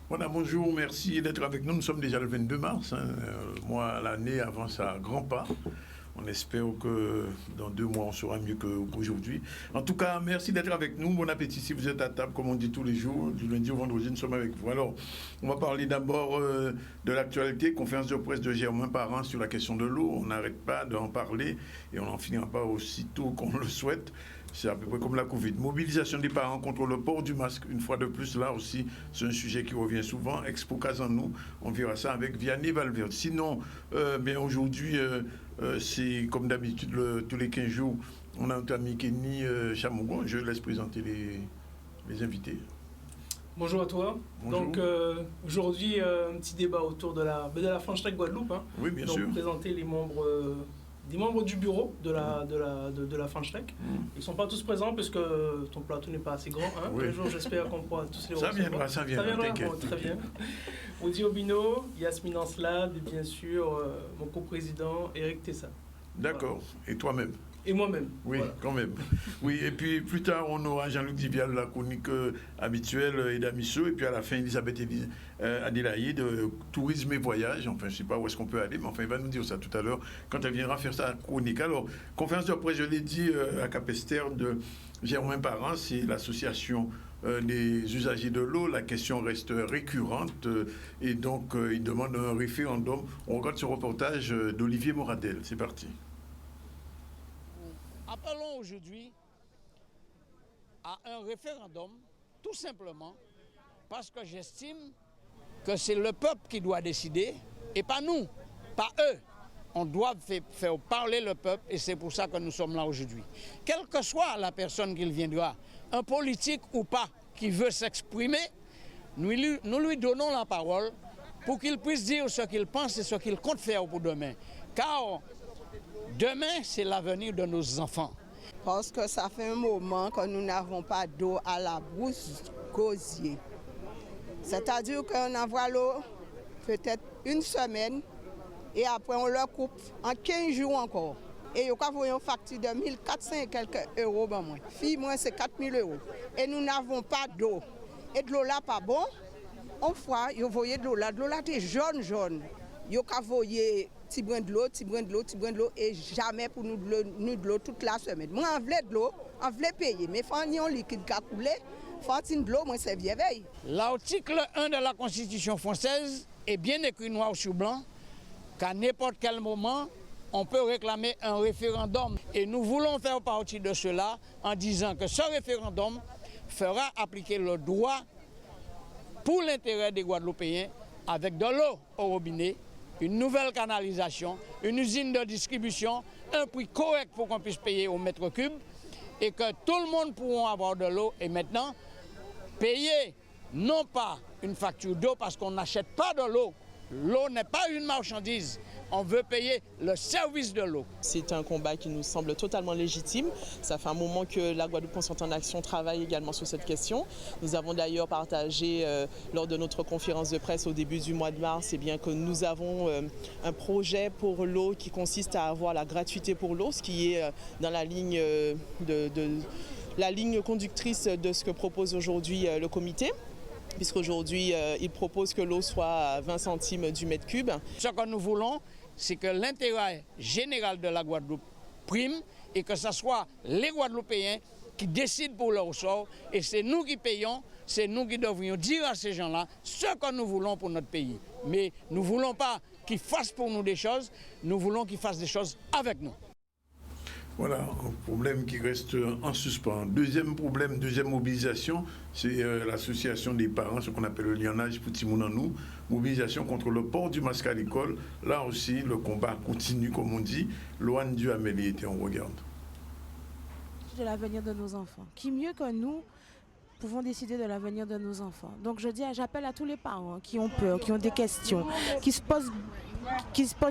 Voilà, bonjour, merci d'être avec nous. Nous sommes déjà le 22 mars. Moi, l'année avance à grands pas. On espère que dans 2 mois, on sera mieux qu'aujourd'hui. En tout cas, merci d'être avec nous. Bon appétit si vous êtes à table, comme on dit tous les jours. Du lundi au vendredi, nous sommes avec vous. Alors, on va parler d'abord de l'actualité. Conférence de presse de Germain Parent sur la question de l'eau. On n'arrête pas d'en parler et on n'en finira pas aussitôt qu'on le souhaite. C'est à peu près comme la Covid. Mobilisation des parents contre le port du masque. Une fois de plus, là aussi, c'est un sujet qui revient souvent. Expo Casanou, on verra ça avec Vianney Valverde. Sinon, bien aujourd'hui, c'est comme d'habitude, tous les 15 jours, on a notre ami Kenny Chamougon. Je laisse présenter les invités. Bonjour à toi. Bonjour. Donc aujourd'hui, un petit débat autour de la Franche-Trek Guadeloupe. Hein. Oui, bien donc, sûr. Présenter les membres... des membres du bureau de la Franche-Trek. Ils ne sont pas tous présents puisque ton plateau n'est pas assez grand. Hein. Oui. Un jour, j'espère qu'on pourra tous les Ça recevoir. ça viendra, t'inquiète. Bon, très bien. Audi Obino, Yasmine Anslad et bien sûr mon coprésident Eric Tessa. D'accord. Voilà. Et toi-même? Et moi-même. Oui, voilà. quand même. Oui, et puis plus tard, on aura Jean-Luc Divial, la chronique habituelle, et Damisso, et puis à la fin, Elisabeth Adélaïde, tourisme et voyage. Enfin, je ne sais pas où est-ce qu'on peut aller, mais enfin, il va nous dire ça tout à l'heure, quand elle viendra faire sa chronique. Alors, conférence de presse, je l'ai dit, à Capester de Germain Parent, c'est l'association des usagers de l'eau. La question reste récurrente, et donc, il demande un référendum. On regarde ce reportage d'Olivier Moradel. C'est parti. Appelons aujourd'hui à un référendum, tout simplement, parce que j'estime que c'est le peuple qui doit décider, et pas nous, pas eux. On doit faire parler le peuple, et c'est pour ça que nous sommes là aujourd'hui. Quelle que soit la personne qu'il viendra, un politique ou pas, qui veut s'exprimer, nous lui donnons la parole pour qu'il puisse dire ce qu'il pense et ce qu'il compte faire pour demain. Car demain, c'est l'avenir de nos enfants. Parce que ça fait un moment que nous n'avons pas d'eau à la brousse gosier. C'est-à-dire qu'on envoie l'eau peut-être une semaine et après on le coupe en 15 jours encore. Et il y a une facture de 1400 et quelques euros. Ben moi. Fille, moi, c'est 4000 euros. Et nous n'avons pas d'eau. Et de l'eau là, pas bon. On voit, vous voyez de l'eau là est jaune. Vous voyez petit brin de l'eau, et jamais pour nous de l'eau toute la semaine. Moi, on voulait de l'eau, on voulait payer, mais il faut un liquide qui a coulé, il faut de l'eau, moi, c'est vieille. L'article 1 de la Constitution française est bien écrit noir sur blanc qu'à n'importe quel moment, on peut réclamer un référendum. Et nous voulons faire partie de cela en disant que ce référendum fera appliquer le droit pour l'intérêt des Guadeloupéens avec de l'eau au robinet, une nouvelle canalisation, une usine de distribution, un prix correct pour qu'on puisse payer au mètre cube et que tout le monde pourra avoir de l'eau et maintenant payer non pas une facture d'eau parce qu'on n'achète pas de l'eau. L'eau n'est pas une marchandise. On veut payer le service de l'eau. C'est un combat qui nous semble totalement légitime. Ça fait un moment que la Guadeloupe Consciente en Action travaille également sur cette question. Nous avons d'ailleurs partagé lors de notre conférence de presse au début du mois de mars que nous avons un projet pour l'eau qui consiste à avoir la gratuité pour l'eau, ce qui est dans la ligne, la ligne conductrice de ce que propose aujourd'hui le comité. Puisqu'aujourd'hui, il propose que l'eau soit à 20 centimes du mètre cube. Ce que nous voulons, c'est que l'intérêt général de la Guadeloupe prime et que ce soit les Guadeloupéens qui décident pour leur sort. Et c'est nous qui payons, c'est nous qui devrions dire à ces gens-là ce que nous voulons pour notre pays. Mais nous ne voulons pas qu'ils fassent pour nous des choses, nous voulons qu'ils fassent des choses avec nous. Voilà, un problème qui reste en suspens. Deuxième problème, deuxième mobilisation, c'est l'association des parents, ce qu'on appelle le lionnage pour Timounanou, mobilisation contre le port du masque à l'école. Là aussi, le combat continue, comme on dit. Loane Duhamel était, on regarde. De l'avenir de nos enfants. Qui mieux que nous pouvons décider de l'avenir de nos enfants. Donc j'appelle à tous les parents qui ont peur, qui ont des questions, qui se posent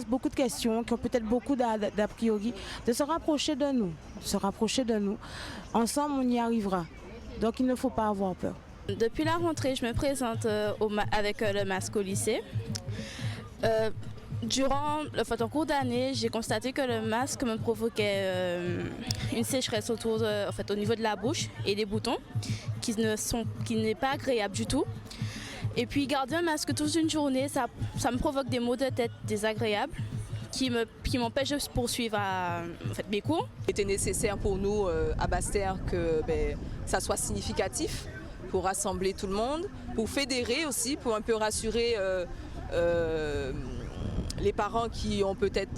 beaucoup de questions, qui ont peut-être beaucoup d'a priori, de se rapprocher de nous. Ensemble, on y arrivera. Donc il ne faut pas avoir peur. Depuis la rentrée, je me présente avec le masque au lycée. Durant le cours d'année, j'ai constaté que le masque me provoquait une sécheresse au niveau de la bouche et des boutons qui n'est pas agréable du tout. Et puis garder un masque toute une journée, ça me provoque des maux de tête désagréables qui m'empêchent de poursuivre mes cours. Il était nécessaire pour nous à Basse-Terre que ça soit significatif pour rassembler tout le monde, pour fédérer aussi, pour un peu rassurer les parents qui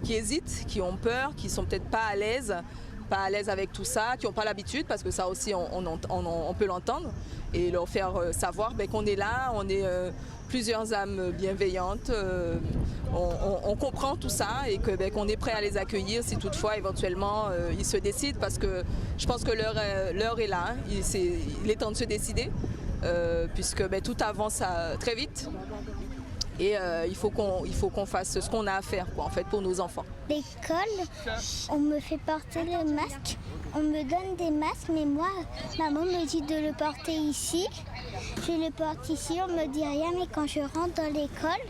hésitent, qui ont peur, qui sont peut-être pas à l'aise avec tout ça, qui n'ont pas l'habitude, parce que ça aussi on peut l'entendre, et leur faire savoir qu'on est là, on est plusieurs âmes bienveillantes, on comprend tout ça et qu'on est prêt à les accueillir si toutefois éventuellement ils se décident, parce que je pense que l'heure est là, il est temps de se décider, puisque tout avance très vite. Et il faut qu'on fasse ce qu'on a à faire pour nos enfants. L'école, on me fait porter le masque. On me donne des masques, mais moi, maman me dit de le porter ici. Je le porte ici, on me dit rien, mais quand je rentre dans l'école,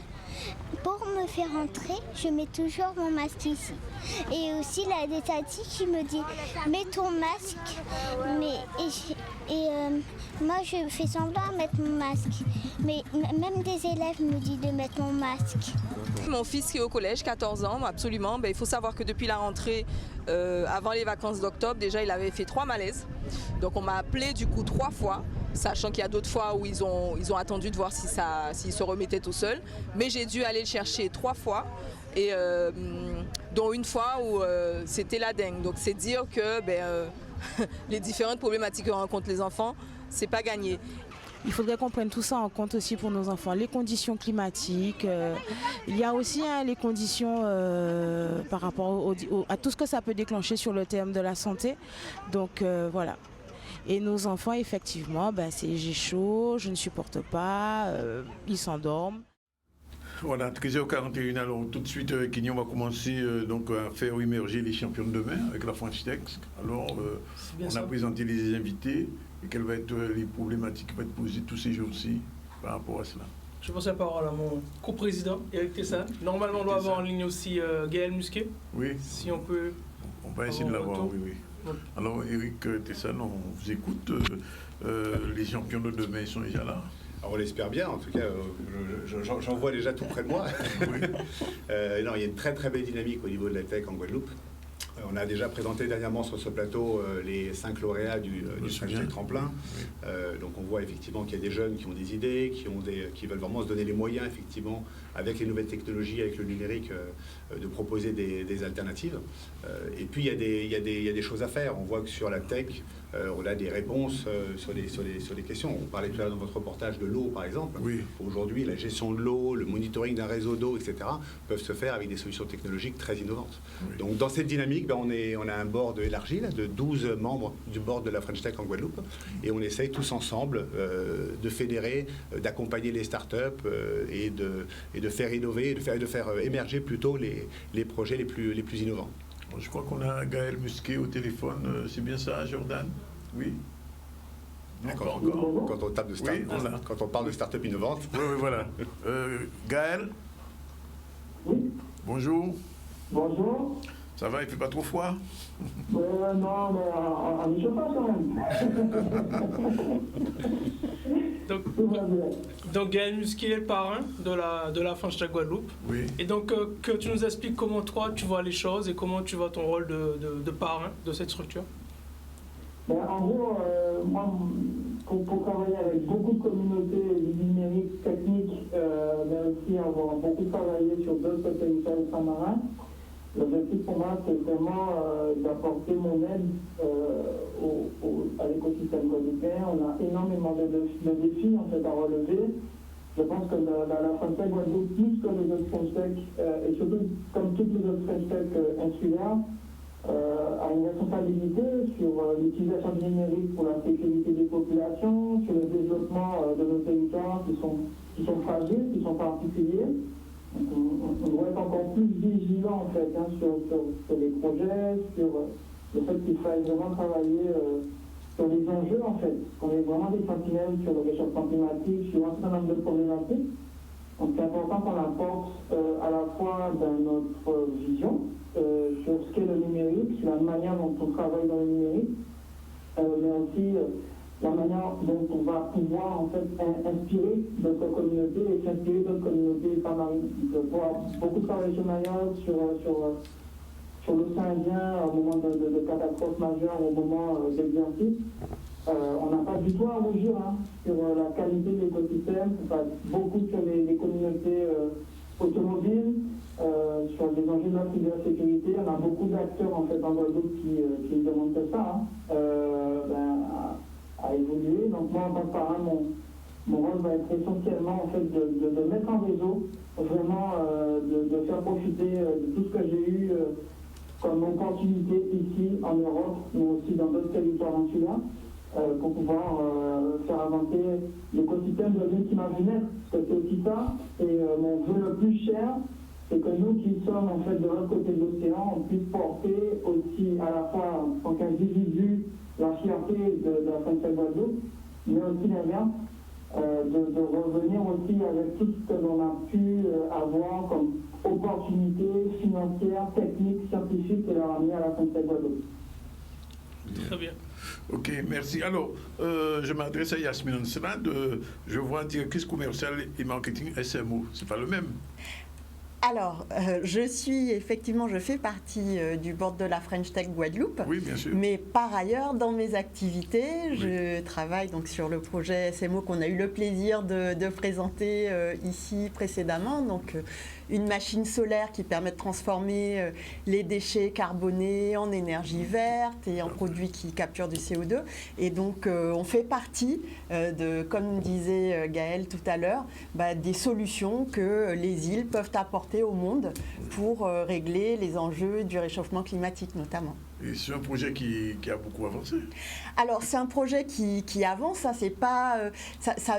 pour me faire entrer, je mets toujours mon masque ici. Et aussi la détatie qui me dit mets ton masque. Moi je fais semblant de mettre mon masque. Mais même des élèves me disent de mettre mon masque. Mon fils qui est au collège, 14 ans, absolument. Il faut savoir que depuis la rentrée, avant les vacances d'octobre, déjà il avait fait 3 malaises. Donc on m'a appelé du coup 3 fois. Sachant qu'il y a d'autres fois où ils ont attendu de voir s'il se remettait tout seul. Mais j'ai dû aller le chercher 3 fois, et dont une fois où c'était la dengue. Donc c'est dire que les différentes problématiques que rencontrent les enfants, c'est pas gagné. Il faudrait qu'on prenne tout ça en compte aussi pour nos enfants. Les conditions climatiques, il y a aussi les conditions par rapport à tout ce que ça peut déclencher sur le terme de la santé. Donc voilà. Et nos enfants, effectivement, j'ai chaud, je ne supporte pas, ils s'endorment. Voilà, 13h41, alors tout de suite, Kignon va commencer donc, à faire émerger les champions de demain avec la French Tech. Alors, on a présenté les invités et quelles vont être les problématiques qui vont être posées tous ces jours-ci par rapport à cela. Je passe la parole à mon co-président, Eric Tessan. Normalement, on doit avoir en ligne aussi Gaël Musquet. Oui. Si on peut. On va essayer de l'avoir, oui. Alors, Eric Tessan, on vous écoute. Les champions de demain sont déjà là. Alors, on l'espère bien, en tout cas, j'en vois déjà tout près de moi. Oui. Non, il y a une très très belle dynamique au niveau de la tech en Guadeloupe. On a déjà présenté dernièrement sur ce plateau les 5 lauréats du French Tech Tremplin. Oui. Donc on voit effectivement qu'il y a des jeunes qui ont des idées, qui veulent vraiment se donner les moyens, effectivement, avec les nouvelles technologies, avec le numérique, de proposer des alternatives. Et puis il y a des choses à faire. On voit que sur la tech, on a des réponses sur les questions. On parlait tout à l'heure dans votre reportage de l'eau, par exemple. Oui. Aujourd'hui, la gestion de l'eau, le monitoring d'un réseau d'eau, etc., peuvent se faire avec des solutions technologiques très innovantes. Oui. Donc dans cette dynamique, on a un board élargi là, de 12 membres du board de la French Tech en Guadeloupe, et on essaye tous ensemble de fédérer, d'accompagner les startups et de faire innover, de faire émerger plutôt les projets les plus innovants. Je crois qu'on a Gaël Musquet au téléphone. C'est bien ça, Jordan? Oui. Quand on tape de quand on parle de start-up innovantes. Oui, voilà. Gaël? Oui. Bonjour. Bonjour. Ça va, il ne fait pas trop froid? Non, mais on n'y pas quand même. Donc Gaël Musquet est le parrain de la French Tech Guadeloupe. Oui. Et donc que tu nous expliques comment toi tu vois les choses et comment tu vois ton rôle de parrain de cette structure. En gros, moi, pour travailler avec beaucoup de communautés numériques, techniques, mais aussi avoir beaucoup travaillé sur d'autres territoires ultramarins, l'objectif pour moi, c'est vraiment d'apporter mon aide à l'écosystème guadeloupéen. On a énormément de défis en fait, à relever. Je pense que la French Tech Guadeloupe, plus que les autres French Tech, et surtout comme toutes les autres French Tech insulaires, a une responsabilité sur l'utilisation du numérique pour la sécurité des populations, sur le développement de nos territoires qui sont fragiles, qui sont particuliers. On doit être encore plus vigilant en fait sur les projets, sur le fait qu'il faille vraiment travailler sur les enjeux en fait, qu'on est vraiment des sentinelles sur le réchauffement climatique, sur un certain nombre de problématiques. Donc c'est important qu'on apporte à la fois notre vision sur ce qu'est le numérique, la manière dont on travaille dans le numérique, mais aussi la manière dont on va pouvoir en fait inspirer notre communauté et s'inspirer d'autres communautés ultramarines. Beaucoup travaillé sur Mayotte, sur l'océan Indien au moment de catastrophes majeures, au moment d'exercice. On n'a pas du tout à rougir sur la qualité de l'écosystème, beaucoup sur les communautés automobiles, sur les enjeux de la cybersécurité. On a beaucoup d'acteurs en fait en Guadeloupe qui demandent que ça. À évoluer. Donc moi, en tant que parrain, mon rôle va être essentiellement en fait, de mettre en réseau, vraiment de faire profiter de tout ce que j'ai eu comme opportunité ici en Europe, mais aussi dans d'autres territoires insulaires, pour pouvoir faire avancer l'écosystème de l'île qui m'a vu naître. Parce que c'est aussi ça, et mon vœu le plus cher, c'est que nous qui sommes en fait de l'autre côté de l'océan, on puisse porter aussi à la fois en tant qu'individu la fierté de la French Tech Guadeloupe, mais aussi l'inverse, de revenir aussi avec tout ce que l'on a pu avoir comme opportunités financières, techniques, scientifiques et leur amener à la French Tech Guadeloupe. Très bien. Ok, merci. Alors, je m'adresse à Yasmine Anselade. Je vois directrice commerciale et marketing SMO. C'est pas le même? Alors, je fais partie du board de la French Tech Guadeloupe. Oui, bien sûr. Mais par ailleurs, dans mes activités, je travaille donc sur le projet SMO qu'on a eu le plaisir de présenter ici précédemment. Donc, une machine solaire qui permet de transformer les déchets carbonés en énergie verte et en produits qui capturent du CO2. Et donc, on fait partie comme disait Gaël tout à l'heure, des solutions que les îles peuvent apporter au monde pour régler les enjeux du réchauffement climatique notamment. Et c'est un projet qui a beaucoup avancé. Alors c'est un projet qui avance, c'est pas,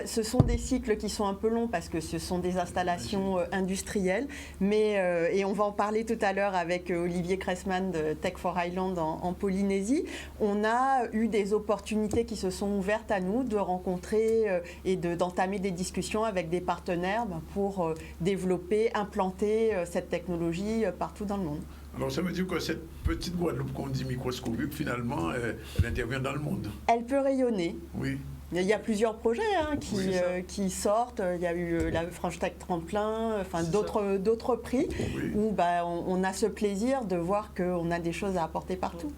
ce sont des cycles qui sont un peu longs parce que ce sont des installations industrielles, mais, et on va en parler tout à l'heure avec Olivier Cressman de Tech for Island en Polynésie, on a eu des opportunités qui se sont ouvertes à nous de rencontrer et d'entamer des discussions avec des partenaires pour développer, implanter cette technologie partout dans le monde. Alors ça veut dire que cette petite Guadeloupe qu'on dit microscopique, finalement, elle intervient dans le monde. Elle peut rayonner. Oui. Il y a plusieurs projets qui sortent. Il y a eu la French Tech Tremplin, enfin d'autres prix où on a ce plaisir de voir qu'on a des choses à apporter partout.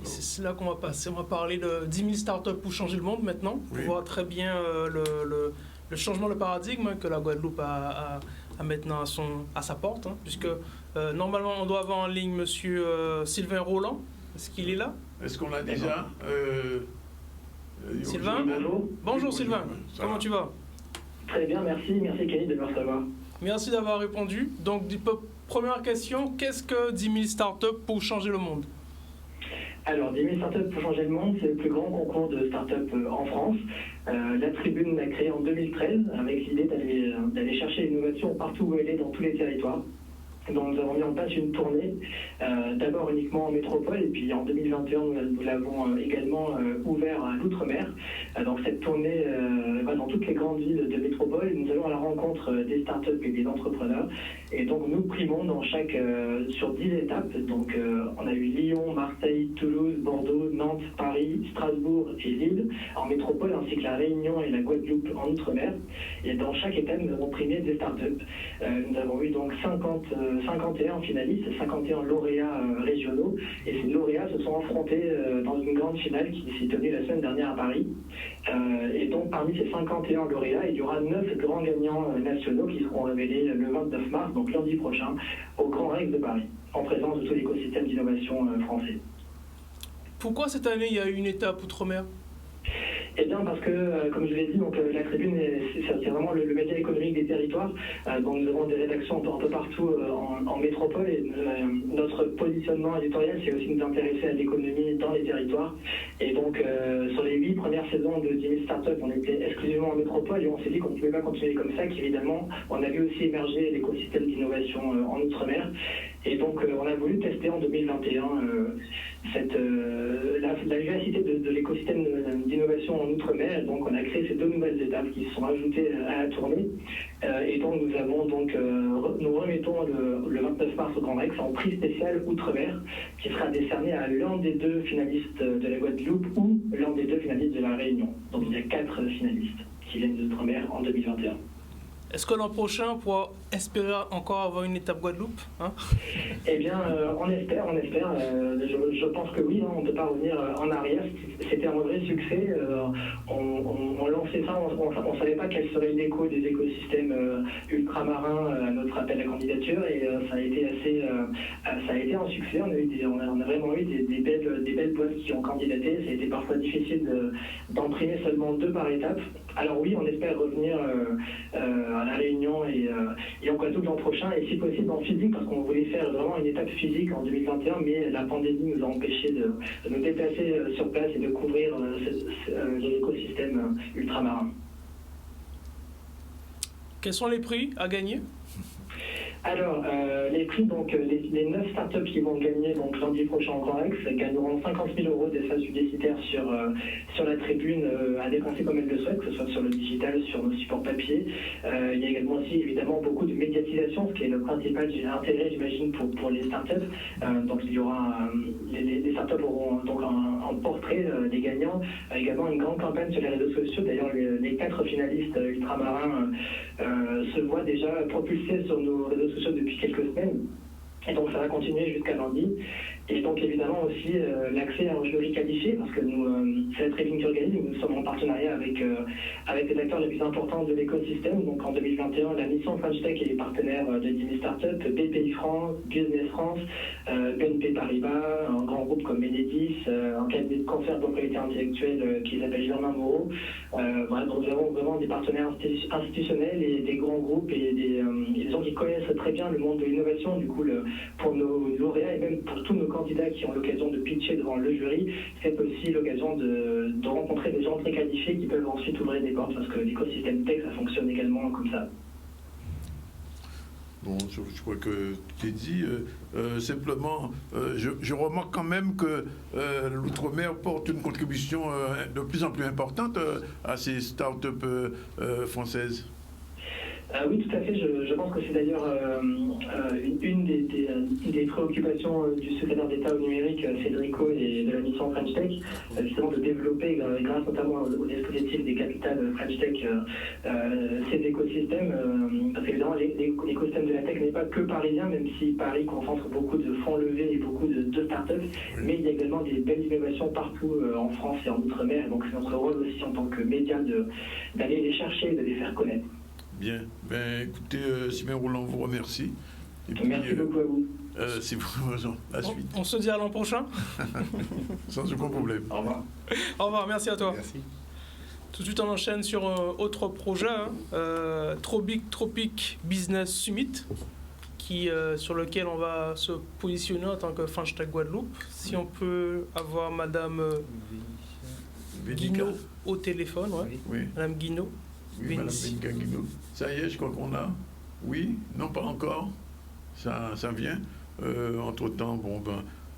C'est là qu'on va passer. On va parler de 10 000 startups pour changer le monde maintenant. On voit très bien le changement de paradigme que la Guadeloupe a maintenant à sa porte, puisque normalement on doit avoir en ligne monsieur Sylvain Roland. Est-ce qu'il est là? Est-ce qu'on l'a déjà Sylvain? Bonjour Sylvain, comment tu vas? Très bien, merci Kenny de me recevoir. Merci d'avoir répondu. Donc première question, qu'est-ce que 10 000 startups pour changer le monde? Alors, 10 000 startups pour changer le monde, c'est le plus grand concours de startups en France. La Tribune l'a créé en 2013 avec l'idée d'aller chercher l'innovation partout où elle est, dans tous les territoires. Donc nous avons mis en place une tournée, d'abord uniquement en métropole, et puis en 2021, nous l'avons également ouvert à l'outre-mer. Donc cette tournée va dans toutes les grandes villes de métropole. Nous allons à la rencontre des startups et des entrepreneurs. Et donc nous primons sur 10 étapes. Donc on a eu Lyon, Marseille, Toulouse, Bordeaux, Nantes, Paris, Strasbourg et Lille en métropole, ainsi que la Réunion et la Guadeloupe en outre-mer. Et dans chaque étape, nous avons primé des startups. Nous avons eu donc 51 finalistes, 51 lauréats régionaux, et ces lauréats se sont affrontés dans une grande finale qui s'est tenue la semaine dernière à Paris. Et donc parmi ces 51 lauréats, il y aura 9 grands gagnants nationaux qui seront révélés le 29 mars, donc lundi prochain, au Grand Rex de Paris, en présence de tout l'écosystème d'innovation français. Pourquoi cette année il y a eu une étape outre-mer? Eh bien parce que, comme je l'ai dit, donc, la Tribune, c'est vraiment le média économique des territoires. Donc nous avons des rédactions un peu partout en métropole, et notre positionnement éditorial, c'est aussi nous intéresser à l'économie dans les territoires. Et donc sur les 8 premières saisons de 10 000 startups, on était exclusivement en métropole, et on s'est dit qu'on ne pouvait pas continuer comme ça, qu'évidemment on a vu aussi émerger l'écosystème d'innovation en outre-mer. Et donc on a voulu tester en 2021 la vivacité de l'écosystème d'innovation en outre-mer. Donc on a créé ces 2 nouvelles étapes qui se sont ajoutées à la tournée. Et donc nous remettons le 29 mars au Grand Rex en prix spécial Outre-mer, qui sera décerné à l'un des 2 finalistes de la Guadeloupe ou l'un des 2 finalistes de la Réunion. Donc il y a 4 finalistes qui viennent d'Outre-mer en 2021. Est-ce que l'an prochain, on pourra espérer encore avoir une étape Guadeloupe, hein? Eh bien, on espère. Je pense que oui, on ne peut pas revenir en arrière. C'était un vrai succès. On lançait ça, on ne savait pas quel serait l'écho des écosystèmes ultramarins à notre appel à candidature, et ça a été un succès. On a vraiment eu des belles boîtes qui ont candidaté. Ça a été parfois difficile d'imprimer seulement 2 par étape. Alors oui, on espère revenir à La Réunion et en Guadeloupe l'an prochain, et si possible en physique, parce qu'on voulait faire vraiment une étape physique en 2021, mais la pandémie nous a empêchés de nous déplacer sur place et de couvrir l'écosystème ultramarin. Quels sont les prix à gagner? Alors, les prix, donc les 9 startups qui vont gagner donc lundi prochain au Grand Rex gagneront 50 000 € d'espace publicitaire sur la tribune à dépenser comme elles le souhaitent, que ce soit sur le digital, sur nos supports papier. Il y a également aussi évidemment beaucoup de médiatisation, ce qui est le principal intérêt, j'imagine, pour les startups. Donc il y aura les startups auront donc un portrait des gagnants, également une grande campagne sur les réseaux sociaux. D'ailleurs, les 4 finalistes ultramarins se voient déjà propulsés sur nos réseaux sociaux depuis quelques semaines, et donc ça va continuer jusqu'à lundi. Et donc évidemment aussi l'accès à un jury qualifié, parce que c'est la Tribune qui organise, nous sommes en partenariat avec les acteurs les plus importants de l'écosystème. Donc en 2021, la mission French Tech est partenaire de 10 000 startups, BPI France, Business France, BNP Paribas, un grand groupe comme Enedis, un cabinet de conseil en propriété intellectuelle qui s'appelle Germain Moreau. Voilà, donc nous avons vraiment des partenaires institutionnels et des grands groupes et des gens qui connaissent très bien le monde de l'innovation. Du coup, pour nos lauréats et même pour tous nos candidats qui ont l'occasion de pitcher devant le jury, c'est aussi l'occasion de rencontrer des gens très qualifiés qui peuvent ensuite ouvrir des portes, parce que l'écosystème tech, ça fonctionne également comme ça. Bon, je crois que tu t'es dit. Simplement, je remarque quand même que l'Outre-mer porte une contribution de plus en plus importante à ces startups françaises. Oui, tout à fait. Je pense que c'est d'ailleurs une des préoccupations du secrétaire d'État au numérique, Federico, et de la mission French Tech, justement de développer, grâce notamment au dispositif des capitales French Tech, ces écosystèmes. Parce qu'évidemment, l'écosystème de la tech n'est pas que parisien, même si Paris concentre beaucoup de fonds levés et beaucoup de startups, mais il y a également des belles innovations partout en France et en Outre-mer. Donc c'est notre rôle aussi en tant que média d'aller les chercher et de les faire connaître. Bien. Ben, écoutez, Sylvain Rouland vous remercie. Et puis, merci beaucoup à vous. C'est vous, la suite. On se dit à l'an prochain. Sans aucun problème. Au revoir. Au revoir, merci à toi. Merci. Tout de suite, on enchaîne sur un autre projet, Tropic Business Summit, sur lequel on va se positionner en tant que French Tech Guadeloupe. Si on peut avoir Madame Guinaud au téléphone, ouais. Oui. Madame Guinaud. Oui, Madame Benica Guinaud. Ça y est, je crois qu'on a. Oui, non, pas encore. Ça vient. Entre-temps,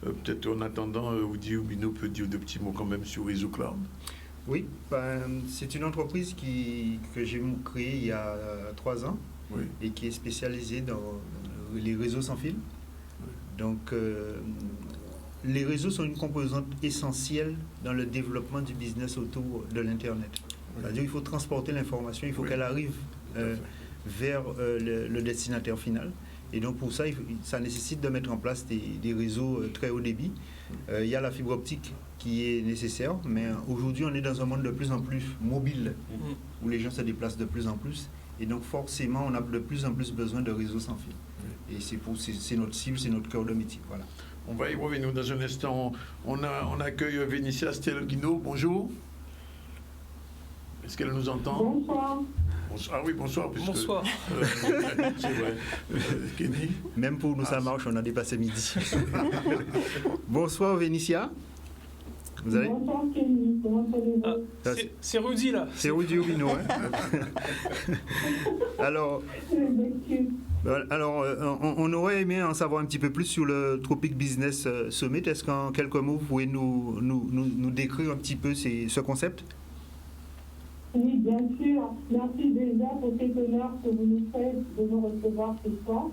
peut-être en attendant, Oudi ou Bino peut dire 2 petits mots quand même sur Réseau Cloud. Oui, c'est une entreprise que j'ai créée il y a 3 ans, oui, et qui est spécialisée dans les réseaux sans fil. Oui. Donc, les réseaux sont une composante essentielle dans le développement du business autour de l'Internet. Oui. C'est-à-dire qu'il faut transporter l'information, il faut qu'elle arrive vers le destinataire final. Et donc pour ça, ça nécessite de mettre en place des réseaux très haut débit. Il y a la fibre optique qui est nécessaire, mais aujourd'hui on est dans un monde de plus en plus mobile, où les gens se déplacent de plus en plus. Et donc forcément, on a de plus en plus besoin de réseaux sans fil. Et c'est notre cible, c'est notre cœur de métier. Voilà. On va y revenir dans un instant. On accueille Vénitia Stel-Guinaud. Bonjour. Est-ce qu'elle nous entend? Bonsoir. Ah oui, bonsoir. Bonsoir. C'est vrai. Kenny. Même pour nous, ça marche, on a dépassé midi. Bonsoir, Vénitia. Vous allez... Bonsoir, Kenny. Comment allez-vous? C'est Rudy, là. C'est Rudy Obino, hein. Alors, on aurait aimé en savoir un petit peu plus sur le Tropic Business Summit. Est-ce qu'en quelques mots, vous pouvez nous décrire un petit peu ce concept? Oui, Bien sûr, merci déjà pour cet honneur que vous nous faites de nous recevoir ce soir.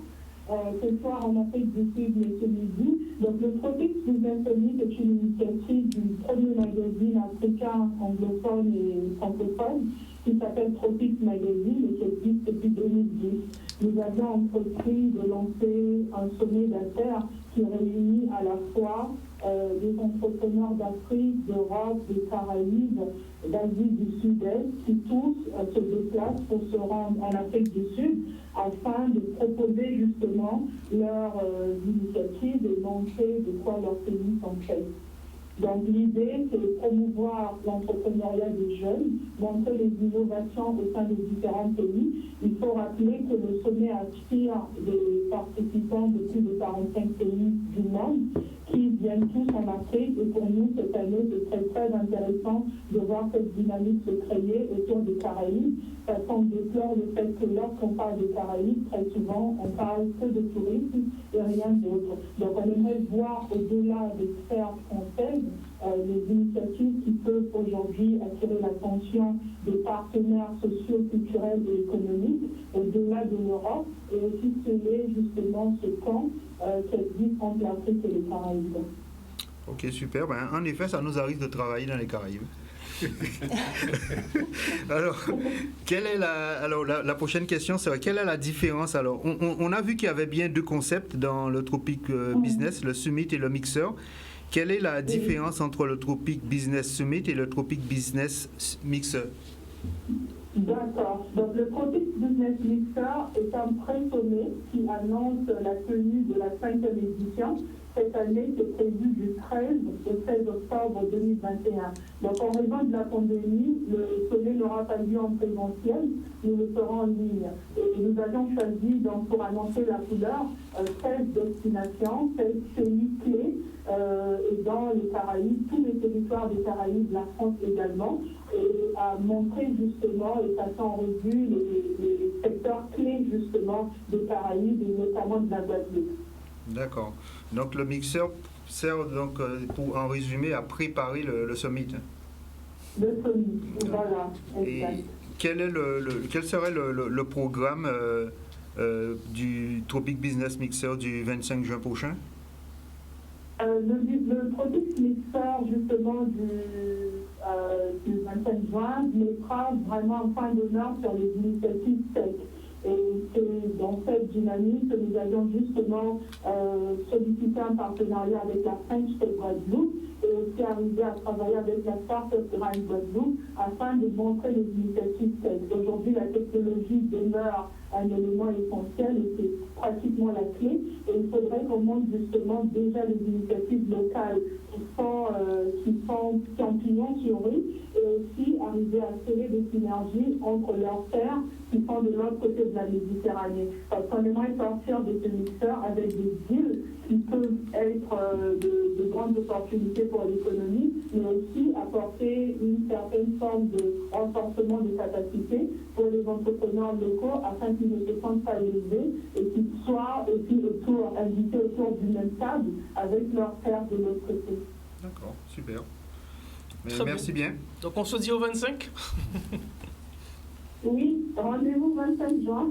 Ce soir en Afrique du Sud, mais ce midi. Donc le Tropics Business Summit est une initiative du premier magazine africain anglophone et francophone qui s'appelle Tropics Magazine et qui existe depuis 2010. Nous avions entrepris de lancer un sommet d'affaires qui réunit à la fois des entrepreneurs d'Afrique, d'Europe, des Caraïbes, d'Asie du Sud-Est, qui tous se déplacent pour se rendre en Afrique du Sud afin de proposer justement leurs initiatives et montrer de quoi leurs pays sont faits. Donc l'idée, c'est de promouvoir l'entrepreneuriat des jeunes, montrer les innovations au sein des différents pays. Il faut rappeler que le sommet attire des participants de plus de 45 pays du monde qui viennent tous en Afrique. Et pour nous, cette année, c'est très, très intéressant de voir cette dynamique se créer autour des Caraïbes. Parce qu'on déplore le fait que lorsqu'on parle des Caraïbes, très souvent, on parle que de tourisme et rien d'autre. Donc on aimerait voir au-delà des sphères françaises les initiatives qui peuvent aujourd'hui attirer l'attention des partenaires sociaux, culturels et économiques au-delà de l'Europe et aussi sceller justement ce pont qui existe entre l'Afrique et les Caraïbes. Ok, super. Ben, en effet, ça nous arrive de travailler dans les Caraïbes. Alors, la prochaine question serait quelle est la différence? Alors, on a vu qu'il y avait bien deux concepts dans le Tropic Business, le Summit et le Mixer. Quelle est la différence entre le Tropic Business Summit et le Tropic Business Mixer? D'accord. Donc, le Tropic Business Mixer est un pré-sommet qui annonce la tenue de la 5e édition. Cette année, c'est prévu du 13 au 16 octobre 2021. Donc, en raison de la pandémie, le sommet n'aura pas lieu en présentiel, nous le ferons en ligne. Et nous avions choisi, donc, pour annoncer la couleur, 16 destinations, 16 pays clés, et dans les Caraïbes, tous les territoires des Caraïbes, la France également, et à montrer justement et passer en revue les secteurs clés justement des Caraïbes et notamment de la Guadeloupe. D'accord. Donc le mixeur sert donc pour en résumé à préparer le summit. Le summit, voilà. Et quel serait le programme du Tropic Business Mixer du 25 juin prochain? Le Tropic Mixer justement du 25 juin mettra vraiment un point d'honneur sur les initiatives tech. Et c'est dans cette dynamique que nous avions justement sollicité un partenariat avec la French Tech Guadeloupe et aussi arrivé à travailler avec la Startup Grind Guadeloupe afin de montrer les initiatives tech. Aujourd'hui, la technologie demeure un élément essentiel et c'est pratiquement la clé. Et il faudrait qu'on montre justement déjà les initiatives locales qui ont pignon sur rue et aussi arriver à sceller des synergies entre leurs pairs qui sont de l'autre côté de la Méditerranée. Parce qu'on aimerait sortir de ce mixeur avec des deals qui peuvent être de grandes opportunités pour l'économie, mais aussi apporter une certaine forme de renforcement des capacités pour les entrepreneurs locaux afin qu'ils ne se sentent pas lésés et qu'ils soient aussi invités autour du même table avec leurs pairs de l'autre côté. D'accord, super. Merci bien. Donc on se dit au 25 Oui, rendez-vous 25 juin.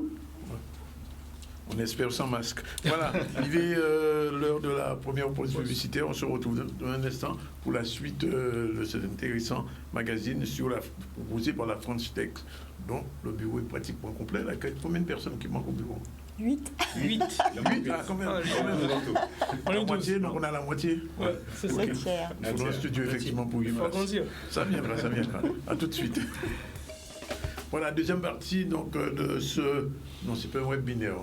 On espère sans masque. Voilà, il est l'heure de la première pause publicitaire. On se retrouve dans un instant pour la suite de cet intéressant magazine proposé par la French Tech, dont le bureau est pratiquement complet. Là, combien de personnes qui manquent au bureau? 8. 8 ah, quand même. On est la moitié, donc on a la moitié. Ouais, c'est ça. Il faudra un studio effectivement pour y Ça viendra. À tout de suite. Voilà, deuxième partie donc, de ce... Non, c'est pas un webinaire,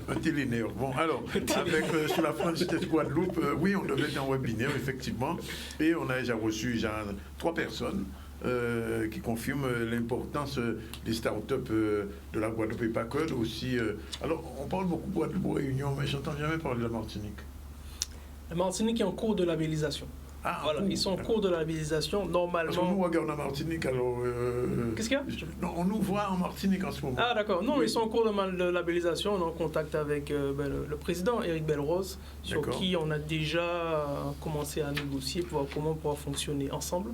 un télénaire. Bon, alors, avec sur la French Tech Guadeloupe, oui, on devait être un webinaire, effectivement, et on a déjà reçu 3 personnes qui confirment l'importance des startups de la Guadeloupe et pas que, aussi... alors, on parle beaucoup de Guadeloupe aux Réunions, mais j'entends jamais parler de la Martinique. La Martinique est en cours de labellisation. Ah, voilà, ils sont en cours de labellisation, normalement... Parce qu'on nous regarde en Martinique, alors... Qu'est-ce qu'il y a? Non, on nous voit en Martinique en ce moment. Ah, d'accord. Non, ils sont en cours de labellisation. On est en contact avec le président, Éric Belrose, sur qui on a déjà commencé à négocier pour voir comment on pourra fonctionner ensemble.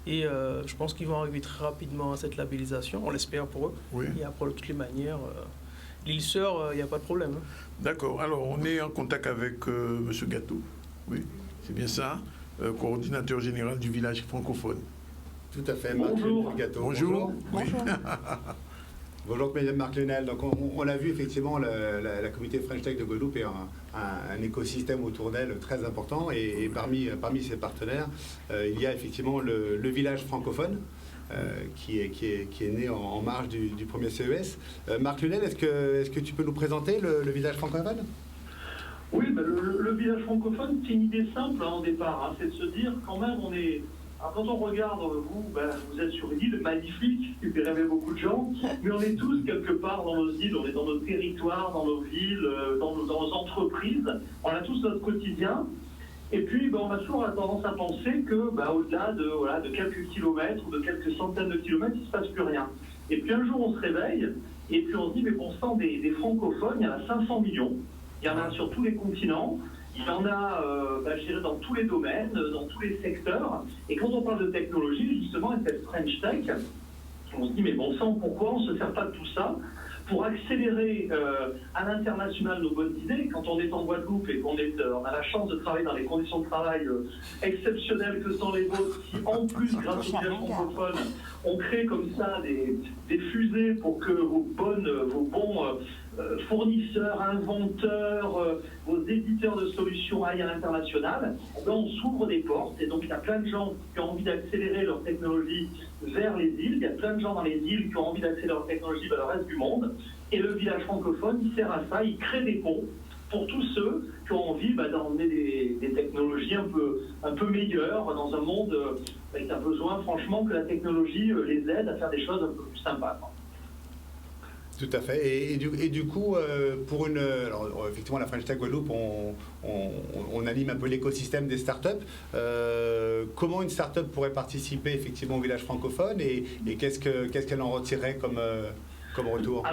Et je pense qu'ils vont arriver très rapidement à cette labellisation, on l'espère pour eux. Oui. Et après, de toutes les manières, l'île Sœur, il n'y a pas de problème. Hein. D'accord. Alors, on est en contact avec M. Gâteau. Oui, c'est bien ça, coordinateur général du village francophone. Tout à fait, Bonjour. Marc Gâteau. Bonjour. Bonjour. Oui. Bonjour, Madame Marc Lenel. Donc, on l'a vu effectivement, la communauté French Tech de Guadeloupe est un écosystème autour d'elle très important. Et parmi ses partenaires, il y a effectivement le village francophone. Qui est né en marge du premier CES. Marc Lenel, est-ce que tu peux nous présenter le village francophone? Oui, ben le village francophone, c'est une idée simple au départ, hein, c'est de se dire quand même quand on regarde, vous êtes sur une île magnifique, qui fait rêver beaucoup de gens, mais on est tous quelque part dans nos îles, on est dans nos territoires, dans nos villes, dans nos entreprises, on a tous notre quotidien. Et puis, on a toujours tendance à penser que, au-delà de quelques kilomètres ou de quelques centaines de kilomètres, il ne se passe plus rien. Et puis un jour, on se réveille, et puis on se dit, mais bon sang, des francophones, il y en a 500 millions. Il y en a sur tous les continents. Il y en a, je dirais, dans tous les domaines, dans tous les secteurs. Et quand on parle de technologie, justement, et cette French Tech, on se dit, mais bon sang, pourquoi on ne se sert pas de tout ça pour accélérer à l'international nos bonnes idées? Quand on est en Guadeloupe et qu'on a la chance de travailler dans des conditions de travail exceptionnelles que sont les vôtres, si en plus, grâce au village francophone, on crée comme ça des fusées pour que vos bons fournisseurs, inventeurs, vos éditeurs de solutions aillent à l'international, on s'ouvre des portes. Et donc il y a plein de gens qui ont envie d'accélérer leur technologie vers les îles. Il y a plein de gens dans les îles qui ont envie d'accélérer leur technologie vers le reste du monde. Et le village francophone, il sert à ça, il crée des ponts pour tous ceux qui ont envie d'emmener des technologies un peu meilleures dans un monde qui a besoin franchement que la technologie les aide à faire des choses un peu plus sympas. Tout à fait. Et du coup, alors, effectivement, la French Tech Guadeloupe, on anime un peu l'écosystème des startups. Comment une startup pourrait participer effectivement au village francophone et qu'est-ce qu'elle en retirerait comme retour?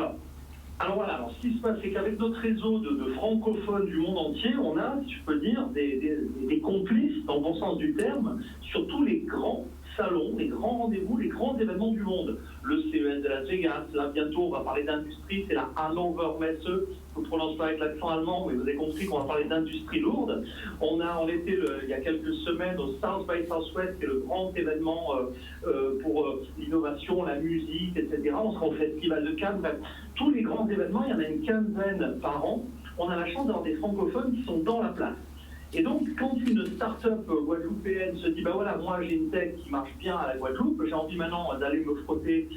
Alors voilà, ce qui se passe, c'est qu'avec notre réseau de francophones du monde entier, on a, si je peux dire, des complices, dans le bon sens du terme, sur tous les grands salons, les grands rendez-vous, les grands événements du monde. Le CES de Las Vegas, là bientôt on va parler d'industrie, c'est la Hannover Messe, je ne prononce pas avec l'accent allemand, mais vous avez compris qu'on va parler d'industrie lourde. On était il y a quelques semaines au South by Southwest, qui est le grand événement pour l'innovation, la musique, etc. On sera au Festival de Cannes. Bref, tous les grands événements, il y en a une quinzaine par an. On a la chance d'avoir des francophones qui sont dans la place. Et donc, quand une start-up guadeloupéenne se dit, moi j'ai une tech qui marche bien à la Guadeloupe, j'ai envie maintenant d'aller me frotter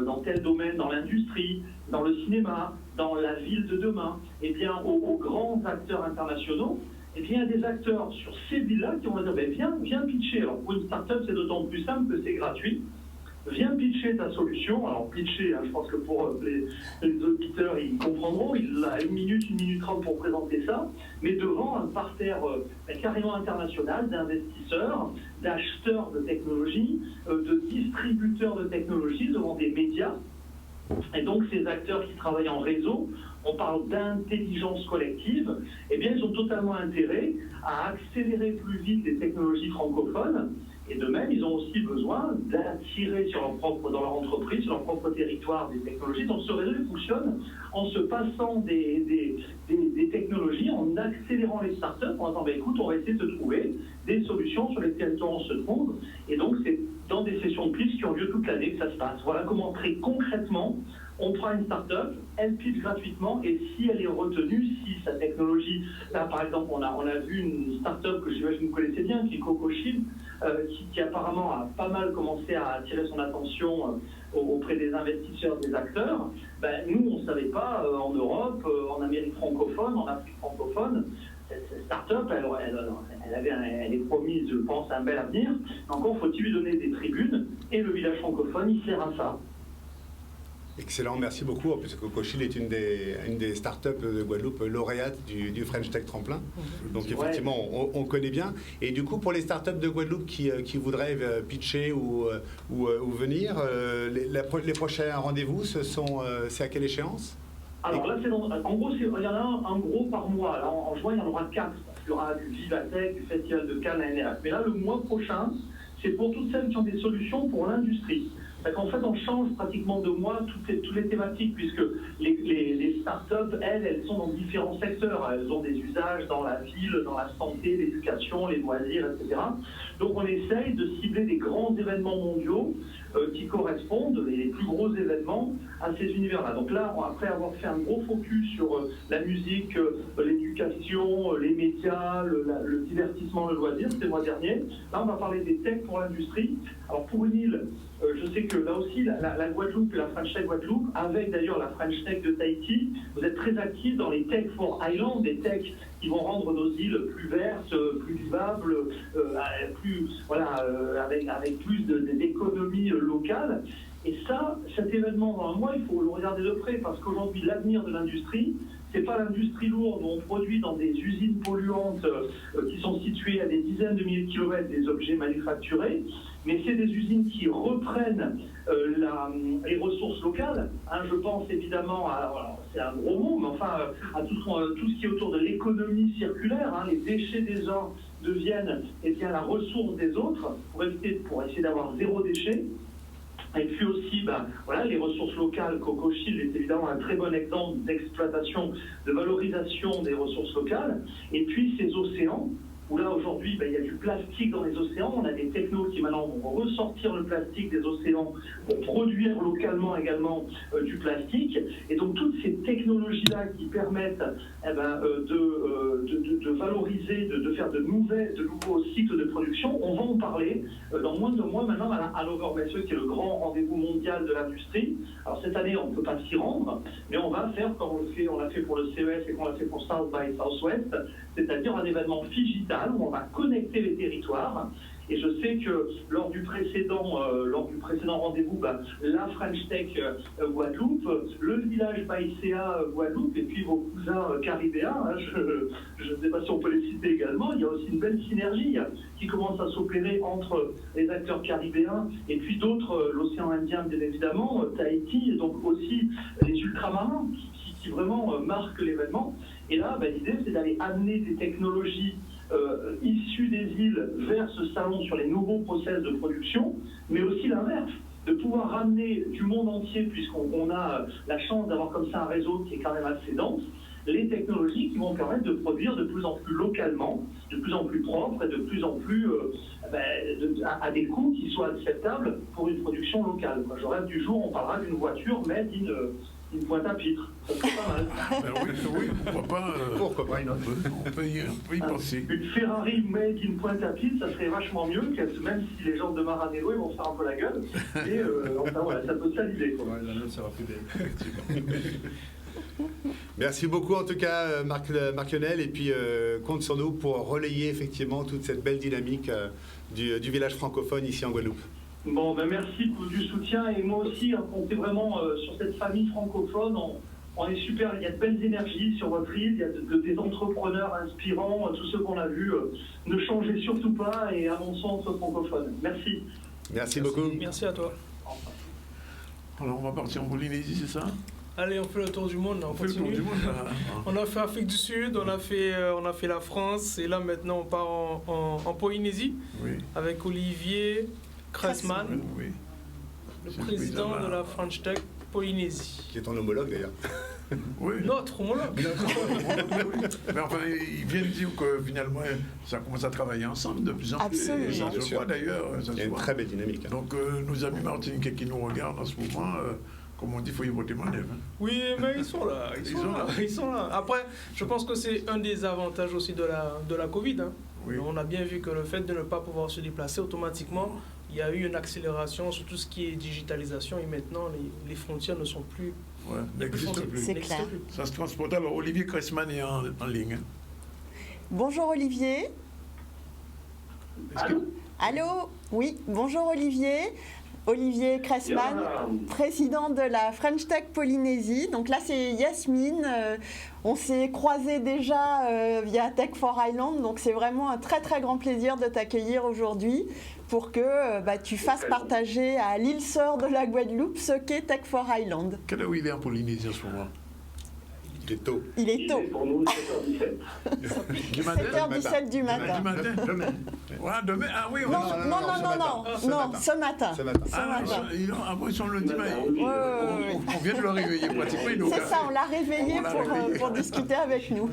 dans tel domaine, dans l'industrie, dans le cinéma, dans la ville de demain, aux grands acteurs internationaux, il y a des acteurs sur ces villes-là qui vont dire, viens pitcher. Alors pour une start-up, c'est d'autant plus simple que c'est gratuit. Viens pitcher ta solution. Alors pitcher, je pense que pour les auditeurs, ils comprendront. Il a 1 minute 30 pour présenter ça, mais devant un parterre carrément international d'investisseurs, d'acheteurs de technologies, de distributeurs de technologies, devant des médias. Et donc ces acteurs qui travaillent en réseau, on parle d'intelligence collective, ils ont totalement intérêt à accélérer plus vite les technologies francophones. Et de même, ils ont aussi besoin d'attirer dans leur entreprise, sur leur propre territoire, des technologies. Donc ce réseau fonctionne en se passant des technologies, en accélérant les startups, en disant écoute, on va essayer de trouver des solutions sur les territoires où on se trouve. Et donc c'est dans des sessions de pitch qui ont lieu toute l'année que ça se passe. Voilà comment très concrètement, on prend une start-up, elle pitch gratuitement, et si elle est retenue, si sa technologie, là par exemple on a vu une start-up que j'imagine que vous connaissez bien, qui est CocoShield, qui apparemment a pas mal commencé à attirer son attention auprès des investisseurs, des acteurs. Nous on ne savait pas, en Europe, en Amérique francophone, en Afrique francophone, cette start-up, elle est promise, je pense, un bel avenir. Encore faut-il lui donner des tribunes, et le village francophone, il sert à ça. Excellent, merci beaucoup. En plus, CocoShield est une des startups de Guadeloupe lauréate du French Tech Tremplin. Donc effectivement, on connaît bien. Et du coup, pour les startups de Guadeloupe qui voudraient pitcher ou venir, les prochains rendez-vous, c'est à quelle échéance? Alors là, en gros, il y en a un gros par mois. Là, en juin, il y en aura 4. Il y aura du Vivatech, du Festival de Cannes, la NRF. Mais là, le mois prochain, c'est pour toutes celles qui ont des solutions pour l'industrie. En fait, on change pratiquement de mois toutes les thématiques, puisque les startups, elles sont dans différents secteurs. Elles ont des usages dans la ville, dans la santé, l'éducation, les loisirs, etc. Donc on essaye de cibler des grands événements mondiaux qui correspondent, les plus gros événements, à ces univers-là. Donc là, après avoir fait un gros focus sur la musique, l'éducation, les médias, le divertissement, le loisir, c'était le mois dernier, là on va parler des techs pour l'industrie. Alors pour une île, je sais que là aussi, la Guadeloupe et la French Tech Guadeloupe, avec d'ailleurs la French Tech de Tahiti, vous êtes très actifs dans les Tech for Island, des techs qui vont rendre nos îles plus vertes, plus vivables, avec plus d'économie locale. Et ça, cet événement dans un mois, il faut le regarder de près, parce qu'aujourd'hui, l'avenir de l'industrie, c'est pas l'industrie lourde où on produit dans des usines polluantes qui sont situées à des dizaines de milliers de kilomètres des objets manufacturés, mais c'est des usines qui reprennent les ressources locales. Je pense évidemment c'est un gros mot, mais enfin à tout ce qui est autour de l'économie circulaire. Les déchets des uns deviennent la ressource des autres pour essayer d'avoir zéro déchet. Et puis aussi, les ressources locales, Coco Shield est évidemment un très bon exemple d'exploitation, de valorisation des ressources locales. Et puis ces océans, où là aujourd'hui, il y a du plastique dans les océans. On a des technos qui maintenant vont ressortir le plastique des océans pour produire localement également du plastique. Et donc toutes ces technologies-là qui permettent de valoriser, de faire de nouveaux cycles de production, on va en parler dans moins de mois maintenant à l'Overmesse, qui est le grand rendez-vous mondial de l'industrie. Alors cette année, on ne peut pas s'y rendre, mais on va faire comme on l'a fait pour le CES et qu'on l'a fait pour South by Southwest, c'est-à-dire un événement digital où on va connecter les territoires. Et je sais que lors du précédent rendez-vous, la French Tech Guadeloupe, le village Baïséa Guadeloupe et puis vos cousins caribéens, je ne sais pas si on peut les citer également, il y a aussi une belle synergie qui commence à s'opérer entre les acteurs caribéens et puis d'autres, l'océan Indien bien évidemment, Tahiti, et donc aussi les ultramarins qui vraiment marquent l'événement. Et là, l'idée c'est d'aller amener des technologies issus des îles vers ce salon sur les nouveaux process de production, mais aussi l'inverse, de pouvoir ramener du monde entier, puisqu'on a la chance d'avoir comme ça un réseau qui est quand même assez dense, les technologies qui vont permettre de produire de plus en plus localement, de plus en plus propre et de plus en plus à des coûts qui soient acceptables pour une production locale. Je rêve du jour, on parlera d'une voiture made in Pointe-à-Pitre. Ça serait pas mal. Oui, pourquoi pas une autre. On peut y penser. Une Ferrari made in Pointe-à-Pitre, ça serait vachement mieux, même si les gens de Maranello ils vont se faire un peu la gueule. Et ça peut s'allier. La note sera plus belle. Merci beaucoup en tout cas Marc Lionel, et puis compte sur nous pour relayer effectivement toute cette belle dynamique du village francophone ici en Guadeloupe. Bon, merci du soutien, et moi aussi, comptez vraiment sur cette famille francophone. On est super, il y a de belles énergies sur votre île, il y a des entrepreneurs inspirants, tous ceux qu'on a vus. Ne changez surtout pas, et avançons entre francophones. Merci. Merci beaucoup. Merci à toi. Alors on va partir en Polynésie, c'est ça? Allez, on fait le tour du monde. On fait le tour du monde. On a fait Afrique du Sud, on a fait la France, et là maintenant on part en Polynésie, avec Olivier Cressman, le président de la French Tech Polynésie. Qui est ton homologue d'ailleurs. Oui. Notre homologue. Mais enfin, ils viennent dire que finalement, ça commence à travailler ensemble de plus en plus. Absolument. Et ça se voit d'ailleurs. Il y a une très belle dynamique. Donc, nos amis martiniquais qui nous regardent en ce moment, comme on dit, il faut y voter manève. Oui, mais ils sont là. Ils sont là. Après, je pense que c'est un des avantages aussi de la Covid. Oui. On a bien vu que le fait de ne pas pouvoir se déplacer, automatiquement, il y a eu une accélération sur tout ce qui est digitalisation, et maintenant, les frontières ne sont plus... n'existent plus. C'est clair. Ça se transporte. Alors, Olivier Cressman est en ligne. Bonjour Olivier. Allô? Oui, bonjour Olivier. Olivier Cressman, président de la French Tech Polynésie. Donc là, c'est Yasmine. On s'est croisés déjà via Tech for Island. Donc c'est vraiment un très très grand plaisir de t'accueillir aujourd'hui pour que tu fasses partager à l'île sœur de la Guadeloupe ce qu'est Tech for Island. Quelle heure il est en Polynésie en ce moment? Il est tôt. Il est tôt. Pour nous, 7h17. Du matin 7h17 du matin. Du matin. Demain. Ouais, demain. Ah oui, Non, ce matin. Ils sont le dimanche. On vient de le réveiller pratiquement. C'est ça, on l'a réveillé pour discuter avec nous.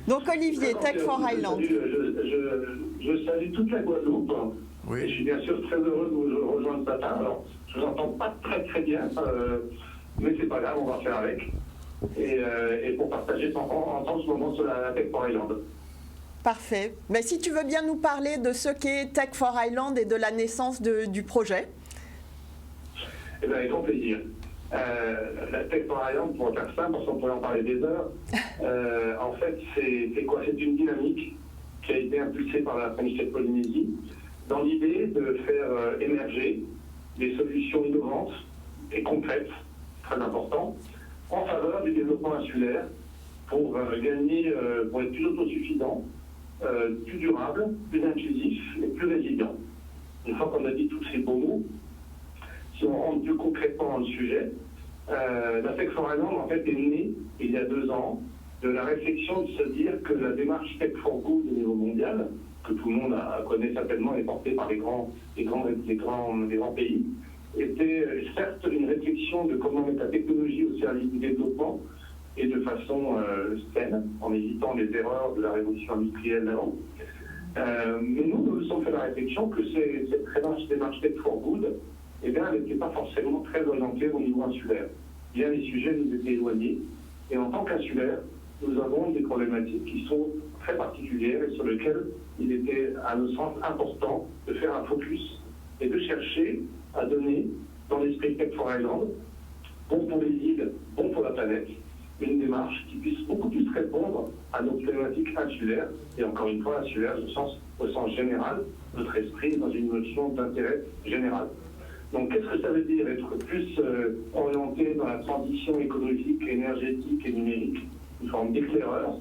Donc Olivier, Tech for Highland. Je salue toute la Guadeloupe. Oui. Et je suis bien sûr très heureux de vous rejoindre ce matin. Alors, je vous entends pas très bien, mais c'est pas grave, on va faire avec. Et pour partager ensemble ce moment sur la Tech for Highland. Parfait. Mais si tu veux bien nous parler de ce qu'est Tech for Highland et de la naissance du projet. Eh bien, avec grand plaisir. La Tech for Highland, pour faire simple, parce qu'on pourrait en parler des heures, en fait, c'est quoi? C'est une dynamique qui a été impulsée par la French Tech Polynésie dans l'idée de faire émerger des solutions innovantes et concrètes, très important, en faveur du développement insulaire pour gagner, pour être plus autosuffisant, plus durable, plus inclusif et plus résilient. Une fois qu'on a dit tous ces beaux mots, si on rentre plus concrètement dans le sujet, la Tech for Highland en fait est née il y a 2 ans de la réflexion de se dire que la démarche Tech for Good au niveau mondial, que tout le monde connaît certainement et portée par les grands pays, était certes une réflexion de comment mettre la technologie au service du développement et de façon saine, en évitant les erreurs de la révolution industrielle d'avant. Mais nous sommes fait la réflexion que cette démarche Tech for Good, eh bien, elle n'était pas forcément très orientée au niveau insulaire. Bien, les sujets nous étaient éloignés, et en tant qu'insulaire, nous avons des problématiques qui sont très particulières et sur lesquelles il était, à notre sens, important de faire un focus et de chercher à donner, dans l'esprit Tech for Highland, bon pour les îles, bon pour la planète, une démarche qui puisse beaucoup plus répondre à nos problématiques insulaires, et encore une fois, insulaire au sens général, notre esprit dans une notion d'intérêt général. Donc, qu'est-ce que ça veut dire être plus orienté dans la transition écologique, énergétique et numérique, une forme d'éclaireur?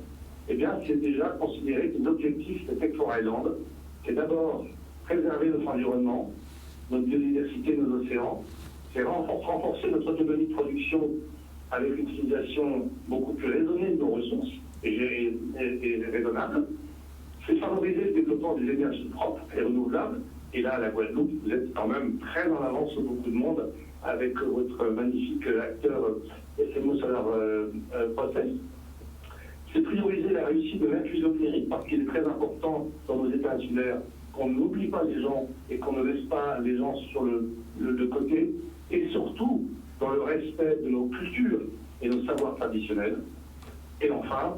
Eh bien, c'est déjà considéré que l'objectif de Tech for Highland, c'est d'abord préserver notre environnement, notre biodiversité, nos océans, c'est renforcer notre autonomie de production avec une utilisation beaucoup plus raisonnée de nos ressources et raisonnable, c'est favoriser le développement des énergies propres et renouvelables. Et là, à la Guadeloupe, vous êtes quand même très en avance sur beaucoup de monde avec votre magnifique acteur SMO Solar Process. C'est prioriser la réussite de l'inclusion numérique parce qu'il est très important dans nos États insulaires qu'on n'oublie pas les gens et qu'on ne laisse pas les gens sur le côté, et surtout dans le respect de nos cultures et nos savoirs traditionnels. Et enfin,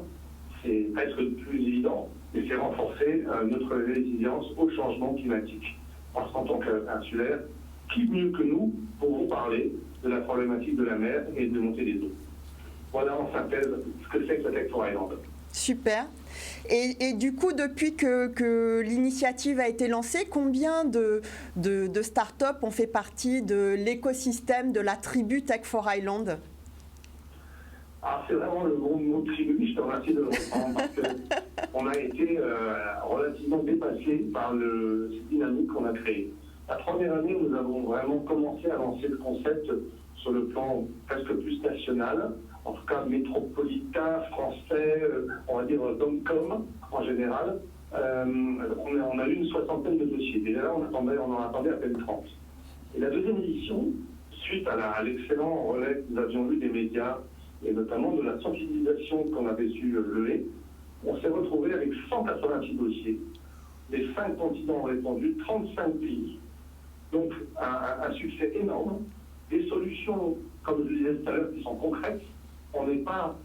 c'est presque le plus évident, mais c'est renforcer notre résilience au changement climatique. Parce qu'en tant qu'insulaire, qui mieux que nous pourront parler de la problématique de la mer et de montée des eaux. Voilà en synthèse ce que c'est que la Tech for Highland. Super. Et du coup, depuis que l'initiative a été lancée, combien de start-up ont fait partie de l'écosystème de la tribu Tech for Highland? Ah, c'est vraiment le bon mot tribu, je te remercie de le reprendre, parce qu'on a été relativement dépassé par cette dynamique qu'on a créée. La première année, nous avons vraiment commencé à lancer le concept sur le plan presque plus national, en tout cas métropolitain, français, on va dire dom-com en général. On a eu une 60aine de dossiers. Déjà là, on en attendait à peine 30. Et la deuxième édition, suite à l'excellent relais que nous avions eu des médias, et notamment de la sensibilisation qu'on avait su lever, on s'est retrouvé avec 186 dossiers. Les 5 continents ont répondu, 35 pays. Donc un succès énorme. Des solutions, comme je le disais tout à l'heure, qui sont concrètes. On n'est pas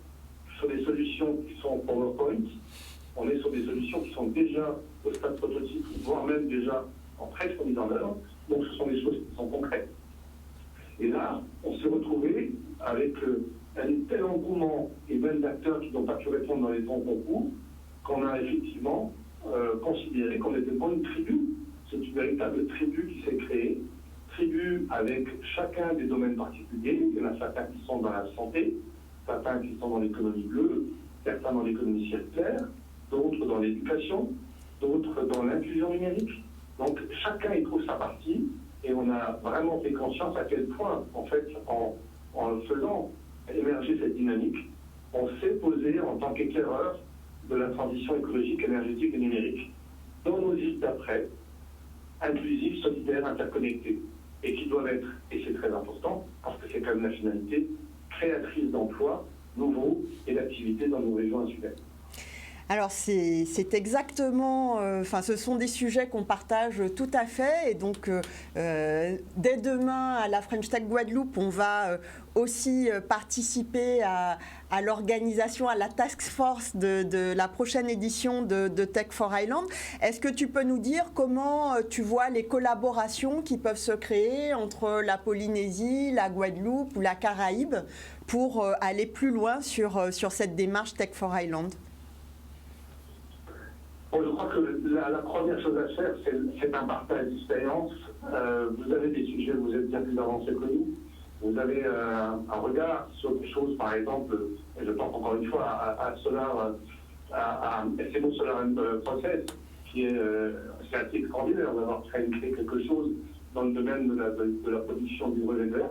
sur des solutions qui sont PowerPoint, on est sur des solutions qui sont déjà au stade prototype, voire même déjà en presque mise en œuvre. Donc ce sont des choses qui sont concrètes. Et là, on s'est retrouvé avec un tel engouement et même d'acteurs qui n'ont pas pu répondre dans les bons concours, qu'on a effectivement considéré qu'on n'était pas une tribu. C'est une véritable tribu qui s'est créée. Tribu avec chacun des domaines particuliers. Il y en a certains qui sont dans la santé, certains qui sont dans l'économie bleue, certains dans l'économie circulaire, d'autres dans l'éducation, d'autres dans l'inclusion numérique. Donc chacun y trouve sa partie et on a vraiment fait conscience à quel point, en fait, en le faisant, émerger cette dynamique, on s'est posé en tant qu'éclaireur de la transition écologique, énergétique et numérique dans nos listes d'après, inclusives, solidaires, interconnectées, et qui doivent être, et c'est très important, parce que c'est quand même la finalité, créatrice d'emplois nouveaux et d'activités dans nos régions insulaires. Alors c'est exactement, ce sont des sujets qu'on partage tout à fait, et donc dès demain à la French Tech Guadeloupe, on va aussi participer à l'organisation, à la task force de la prochaine édition de Tech for Island. Est-ce que tu peux nous dire comment tu vois les collaborations qui peuvent se créer entre la Polynésie, la Guadeloupe ou la Caraïbe pour aller plus loin sur cette démarche Tech for Island? Bon, je crois que la première chose à faire, c'est un partage d'expérience. Vous avez des sujets, vous êtes bien plus avancés que nous. Vous avez un regard sur des choses, par exemple, et je pense encore une fois à SMO Solar Process, qui est assez extraordinaire d'avoir créé quelque chose dans le domaine de la production d'hydrogène vert.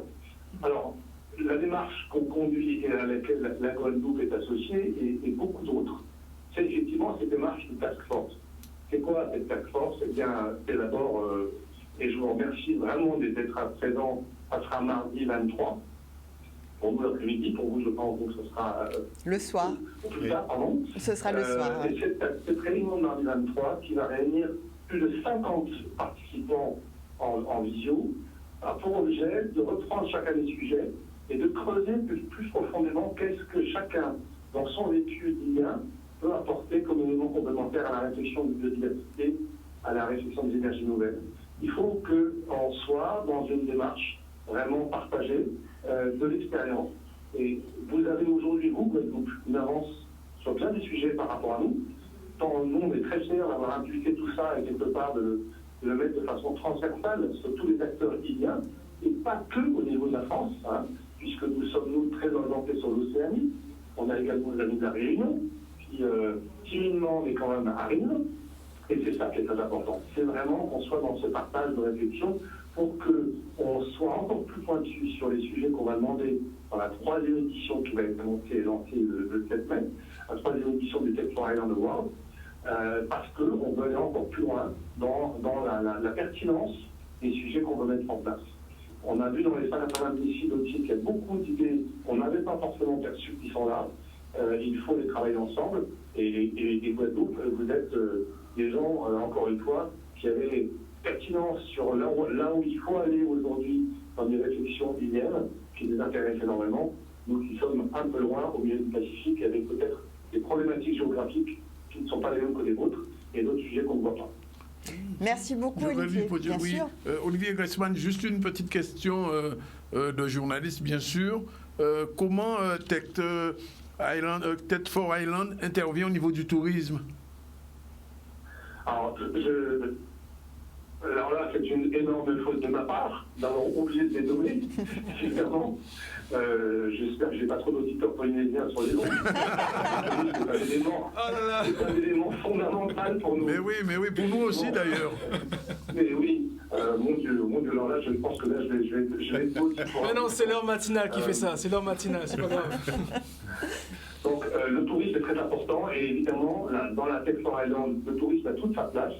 Alors, la démarche qu'on conduit et à laquelle la Guadeloupe est associée et beaucoup d'autres, c'est effectivement cette démarche de task force. C'est quoi cette task force? Eh bien, c'est d'abord, et je vous remercie vraiment d'être présent, ça sera mardi 23, pour nous l'après-midi, pour vous je pense que ce sera... le soir. Plus tard, pardon. Ce sera le soir. Et cette réunion de mardi 23 qui va réunir plus de 50 participants en visio, a pour objet de reprendre chacun des sujets et de creuser plus profondément qu'est-ce que chacun, dans son vécu d'IA, peut apporter comme élément complémentaire à la réflexion de biodiversité, à la réflexion des énergies nouvelles. Il faut qu'on soit dans une démarche vraiment partagée de l'expérience. Et vous avez aujourd'hui, vous, Guadeloupe, une avance sur plein des sujets par rapport à nous. Tant nous, on est très fiers d'avoir impliqué tout ça et quelque part de le mettre de façon transversale sur tous les acteurs IA, et pas que au niveau de la France, hein, puisque nous sommes, nous, très orientés sur l'Océanie. On a également les amis de la Réunion, qui timidement mais quand même arrivent, et c'est ça qui est très important. C'est vraiment qu'on soit dans ce partage de réflexion pour qu'on soit encore plus pointu sur les sujets qu'on va demander dans la 3e édition qui va être annoncée et lancée le 7 mai, la 3e édition du Tech for Island Award, parce qu'on veut aller encore plus loin dans la pertinence des sujets qu'on veut mettre en place. On a vu dans les 190 dossiers qu'il y a beaucoup d'idées qu'on n'avait pas forcément perçues qui sont là. Il faut les travailler ensemble. Et Guadeloupe, vous êtes des gens, encore une fois, qui avaient pertinence sur là où il faut aller aujourd'hui dans des réflexions IM qui les intéressent énormément. Nous qui sommes un peu loin au milieu du Pacifique avec peut-être des problématiques géographiques qui ne sont pas les mêmes que les vôtres et d'autres sujets qu'on ne voit pas. Merci beaucoup, Olivier. Bien sûr. Olivier Gressman, juste une petite question de journaliste, bien sûr. Comment Tech for Island intervient au niveau du tourisme? Alors là, c'est une énorme faute de ma part d'avoir oublié de les nommer, évidemment. J'espère que je n'ai pas trop d'auditeurs polynésiens sur les noms. C'est un élément fondamental pour nous. Mais oui, pour nous aussi d'ailleurs. Mais oui, mon Dieu, alors là, je pense que là, je vais Mais non, c'est l'heure matinale qui fait ça, c'est l'heure matinale, c'est pas grave. Donc, le tourisme est très important, et évidemment, dans la Tech for Island, le tourisme a toute sa place.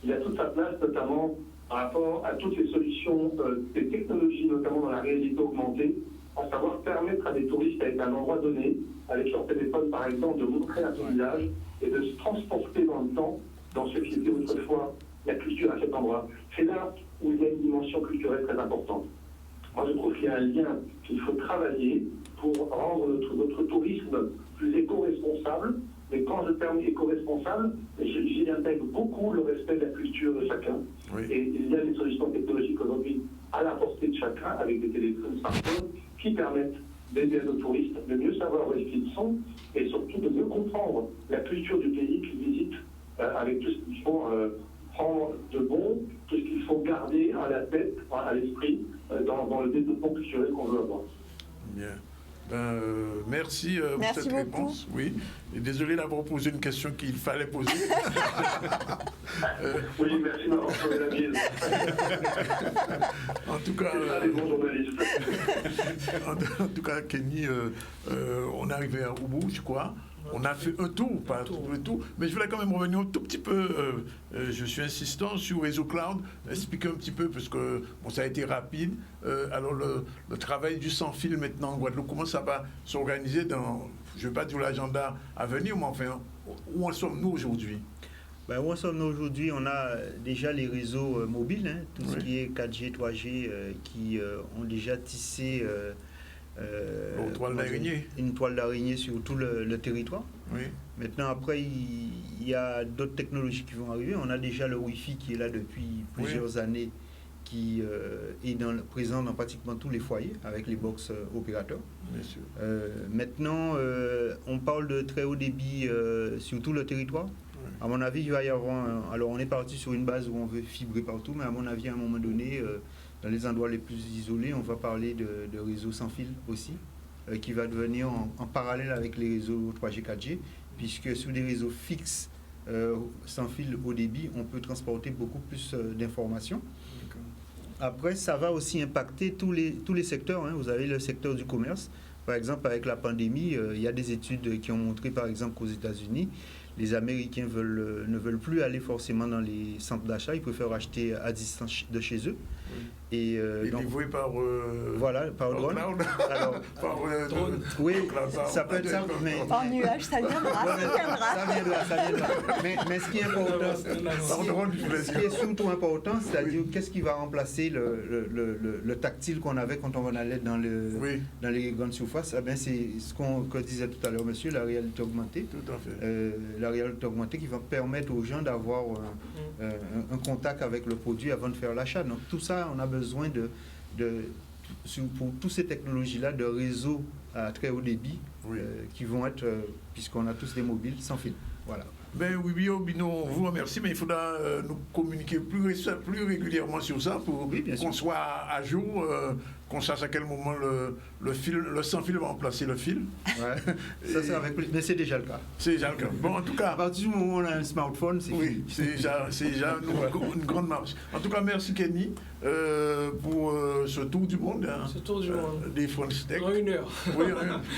Il a toute sa place, notamment par rapport à toutes les solutions, des technologies, notamment dans la réalité augmentée, à savoir permettre à des touristes à être à un endroit donné, avec leur téléphone par exemple, de montrer un paysage et de se transporter dans le temps, dans ce qui était autrefois la culture à cet endroit. C'est là où il y a une dimension culturelle très importante. Moi, je trouve qu'il y a un lien qu'il faut travailler pour rendre notre tourisme plus éco-responsable. Mais quand je termine éco-responsable, j'y intègre beaucoup le respect de la culture de chacun. Oui. Et il y a des solutions technologiques aujourd'hui à la portée de chacun, avec des téléphones, smartphones, qui permettent d'aider nos touristes, de mieux savoir où est-ce qu'ils sont, et surtout de mieux comprendre la culture du pays qu'ils visitent, avec tout ce qu'il faut prendre de bon, tout ce qu'il faut garder à la tête, à l'esprit, dans le développement culturel qu'on veut avoir. Bien. Merci pour cette réponse. Oui. Et désolé d'avoir posé une question qu'il fallait poser. Oui, merci d'avoir sauvé la mise. En tout cas, les bons journalistes. en tout cas, Kenny, on est arrivé à bout, je crois. On a fait un tour, pas tout le tour, mais je voulais quand même revenir un tout petit peu, je suis insistant sur Réseau Cloud, expliquer un petit peu, parce que bon, ça a été rapide. Alors le travail du sans-fil maintenant en Guadeloupe, comment ça va s'organiser dans, je ne vais pas dire l'agenda à venir, mais enfin, où en sommes-nous aujourd'hui? Où en sommes-nous aujourd'hui? On a déjà les réseaux mobiles, hein, tout ce qui est 4G, 3G, qui ont déjà tissé... une toile d'araignée sur tout le territoire. Oui. Maintenant, après, il y a d'autres technologies qui vont arriver. On a déjà le Wi-Fi qui est là depuis plusieurs années, qui est présent dans pratiquement tous les foyers avec les box opérateurs. Bien sûr. Maintenant, on parle de très haut débit sur tout le territoire. À mon avis, il va y avoir... alors, on est parti sur une base où on veut fibrer partout, mais à mon avis, à un moment donné... dans les endroits les plus isolés, on va parler de réseaux sans fil aussi, qui va devenir en parallèle avec les réseaux 3G, 4G, puisque sur des réseaux fixes sans fil haut débit, on peut transporter beaucoup plus d'informations. Après, ça va aussi impacter tous les secteurs. Hein. Vous avez le secteur du commerce. Par exemple, avec la pandémie, il y a des études qui ont montré, par exemple, qu'aux États-Unis, les Américains ne veulent plus aller forcément dans les centres d'achat, ils préfèrent acheter à distance de chez eux. Oui. Et donc, livré par par drone. Alors, drone. Oui, ça peut être ça, mais en nuage, ça viendra. Ça viendra. Mais ce qui est important, ce qui est surtout important, c'est-à-dire qu'est-ce qui va remplacer le tactile qu'on avait quand on allait dans les grandes surfaces. Eh bien, c'est ce que disait tout à l'heure monsieur, la réalité augmentée. Tout à fait. La réalité augmentée qui va permettre aux gens d'avoir un contact avec le produit avant de faire l'achat. Donc tout ça, on a besoin pour toutes ces technologies-là, de réseaux à très haut débit qui vont être, puisqu'on a tous des mobiles sans fil. Voilà. Oui, on vous remercie, mais il faudra nous communiquer plus régulièrement sur ça pour qu'on soit à jour, qu'on sache à quel moment le sans-fil va remplacer le fil. Ouais. Ça, c'est avec plaisir. Mais c'est déjà le cas. C'est déjà le cas. Bon, en tout cas... À partir du moment où on a un smartphone, c'est fini. C'est déjà une grande marche. En tout cas, merci Kenny pour ce tour du monde. Hein, ce tour du monde. Des French Tech. En 1 heure. Oui,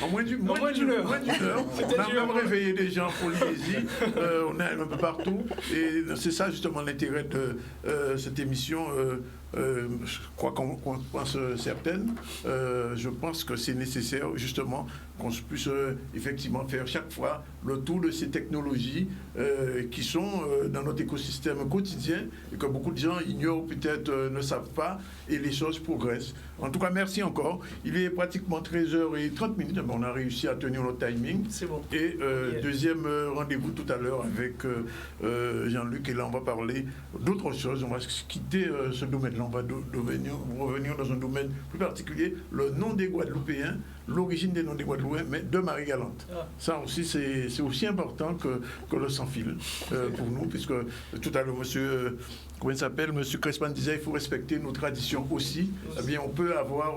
en moins d'une heure. On a même réveillé des gens pour Polynésie. On est un peu partout. Et c'est ça justement l'intérêt de cette émission. Je crois qu'on pense certaines. Je pense que c'est nécessaire justement qu'on puisse effectivement faire chaque fois le tour de ces technologies qui sont dans notre écosystème quotidien et que beaucoup de gens ignorent, peut-être ne savent pas, et les choses progressent. En tout cas, merci encore. Il est pratiquement 13h30. On a réussi à tenir le timing. C'est bon. Et deuxième rendez-vous tout à l'heure avec Jean-Luc, et là on va parler d'autres choses. On va quitter ce domaine-là. On va revenir dans un domaine plus particulier, le nom des Guadeloupéens, l'origine des noms des Guadeloupéens, mais de Marie-Galante. Ça aussi, c'est aussi important que le sans-fil pour nous, puisque tout à l'heure, monsieur, comment il s'appelle, monsieur Crespan disait il faut respecter nos traditions aussi. Eh bien, on peut avoir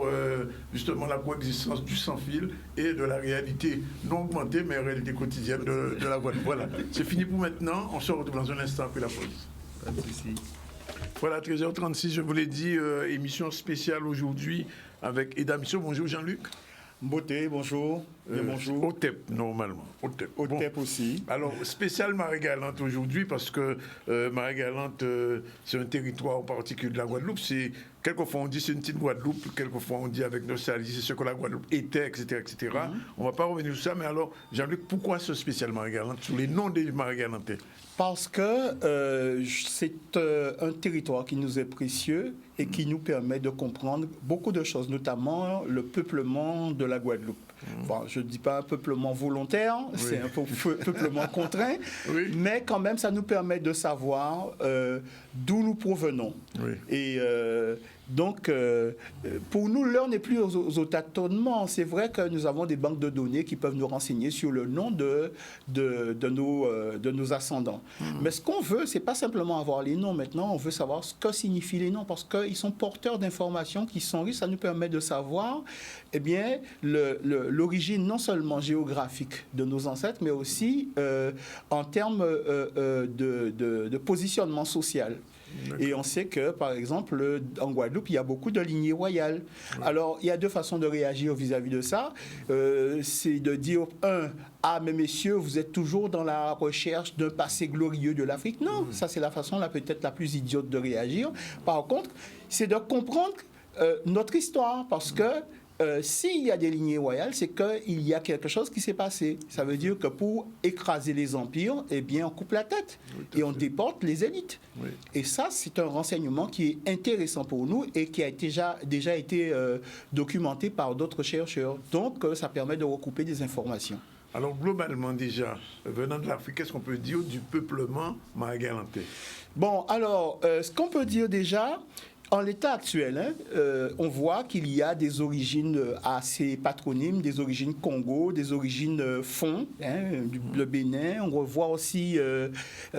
justement la coexistence du sans-fil et de la réalité non augmentée, mais réalité quotidienne de la Guadeloupe. Voilà, c'est fini pour maintenant. On se retrouve dans un instant après la pause. Pas de souci. Voilà, 13h36, je vous l'ai dit, émission spéciale aujourd'hui avec Eda Misso. Bonjour Jean-Luc. Beauté, bonjour. Bonjour. OTEP, normalement. OTEP aussi. Alors, spécial Marie-Galante aujourd'hui, parce que Marie-Galante, c'est un territoire particulier de la Guadeloupe. Quelquefois, on dit c'est une petite Guadeloupe, quelquefois, on dit avec nostalgie, c'est ce que la Guadeloupe était, etc. etc. On ne va pas revenir sur ça, mais alors, Jean-Luc, pourquoi ce spécial Marie-Galante, sur les noms des Marie-Galantais? Parce que c'est un territoire qui nous est précieux et qui nous permet de comprendre beaucoup de choses, notamment le peuplement de la Guadeloupe. Bon, je ne dis pas un peuplement volontaire, c'est un peuplement contraint, mais quand même, ça nous permet de savoir d'où nous provenons. Et Donc, pour nous, l'heure n'est plus aux tâtonnements. C'est vrai que nous avons des banques de données qui peuvent nous renseigner sur le nom de nos ascendants. Mais ce qu'on veut, c'est pas simplement avoir les noms. Maintenant, on veut savoir ce que signifient les noms parce qu'ils sont porteurs d'informations qui sont riches. Ça nous permet de savoir l'origine non seulement géographique de nos ancêtres, mais aussi en termes de positionnement social. Et on sait que, par exemple, en Guadeloupe, il y a beaucoup de lignées royales. Ouais. Alors, il y a deux façons de réagir vis-à-vis de ça. C'est de dire, mais messieurs, vous êtes toujours dans la recherche d'un passé glorieux de l'Afrique. Non, ça c'est la façon peut-être la plus idiote de réagir. Par contre, c'est de comprendre notre histoire, parce que s'il y a des lignées royales, c'est qu'il y a quelque chose qui s'est passé. Ça veut dire que pour écraser les empires, on coupe la tête et on déporte les élites. Oui. Et ça, c'est un renseignement qui est intéressant pour nous et qui a déjà été documenté par d'autres chercheurs. Donc, ça permet de recouper des informations. Alors, globalement, déjà, venant de l'Afrique, qu'est-ce qu'on peut dire du peuplement maragalantais? Bon, alors, ce qu'on peut dire déjà... En l'état actuel, on voit qu'il y a des origines à ces patronymes, des origines Congo, des origines Fon, le Bénin. On revoit aussi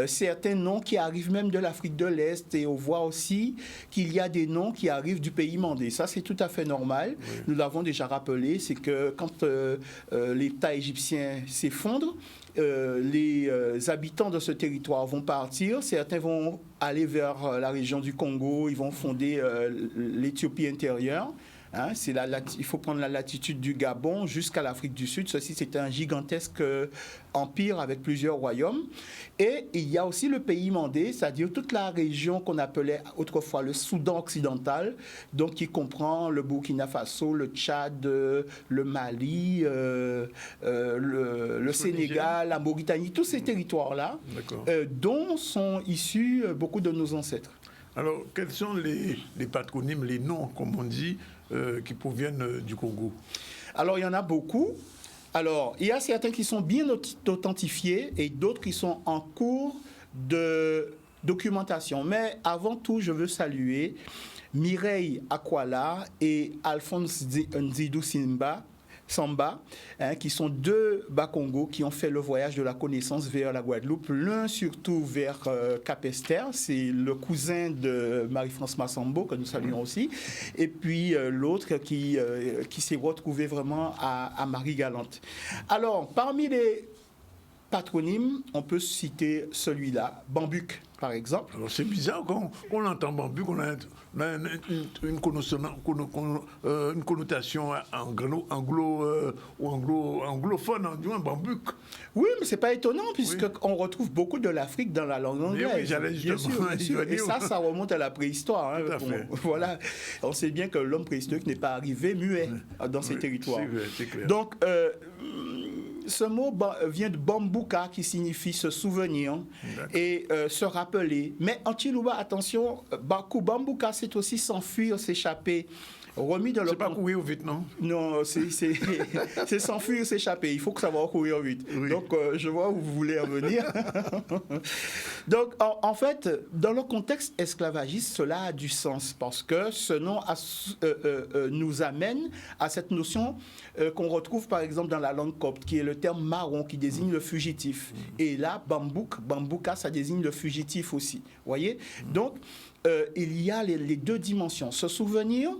certains noms qui arrivent même de l'Afrique de l'Est, et on voit aussi qu'il y a des noms qui arrivent du pays mandé. Ça, c'est tout à fait normal. Oui. Nous l'avons déjà rappelé, c'est que quand l'État égyptien s'effondre, les habitants de ce territoire vont partir, certains vont aller vers la région du Congo, ils vont fonder l'Éthiopie intérieure. Il faut prendre la latitude du Gabon jusqu'à l'Afrique du Sud. Ceci, c'est un gigantesque empire avec plusieurs royaumes. Et il y a aussi le pays mandé, c'est-à-dire toute la région qu'on appelait autrefois le Soudan occidental, donc qui comprend le Burkina Faso, le Tchad, le Mali, le Sénégal, la Mauritanie, tous ces territoires-là, dont sont issus beaucoup de nos ancêtres. Alors, quels sont les patronymes, les noms, comme on dit, qui proviennent du Congo? Alors, il y en a beaucoup. Alors, il y a certains qui sont bien authentifiés et d'autres qui sont en cours de documentation. Mais avant tout, je veux saluer Mireille Akwala et Alphonse Nzidou Samba, qui sont deux Bakongo qui ont fait le voyage de la connaissance vers la Guadeloupe, l'un surtout vers Cap-Esther, c'est le cousin de Marie-France Massambo, que nous saluons aussi, et puis l'autre qui s'est retrouvé vraiment à Marie-Galante. Alors, parmi les patronymes, on peut citer celui-là, Bambuc, par exemple. Alors, c'est bizarre qu'on entend Bambuc, on a une connotation anglophone, du moins Bambuc. Oui, mais c'est pas étonnant, puisqu'on retrouve beaucoup de l'Afrique dans la langue anglaise. Oui, j'allais justement. Bien sûr. Et ça remonte à la préhistoire. Tout à fait. Voilà. On sait bien que l'homme préhistorique n'est pas arrivé muet dans ces territoires. C'est clair. Donc, ce mot vient de Bambuka, qui signifie se souvenir et se rappeler. Mais en Chiluba, attention, Bambuka, c'est aussi s'enfuir, s'échapper. Remis dans le... C'est pas courir vite, non? Non, c'est s'enfuir, s'échapper. Il faut que ça va courir vite. Oui. Donc, je vois où vous voulez en venir. Donc, en fait, dans le contexte esclavagiste, cela a du sens parce que ce nom nous amène à cette notion qu'on retrouve, par exemple, dans la langue copte, qui est le terme marron, qui désigne le fugitif. Et là, Bambuka, ça désigne le fugitif aussi. Vous voyez? Donc, il y a les deux dimensions. Se souvenir,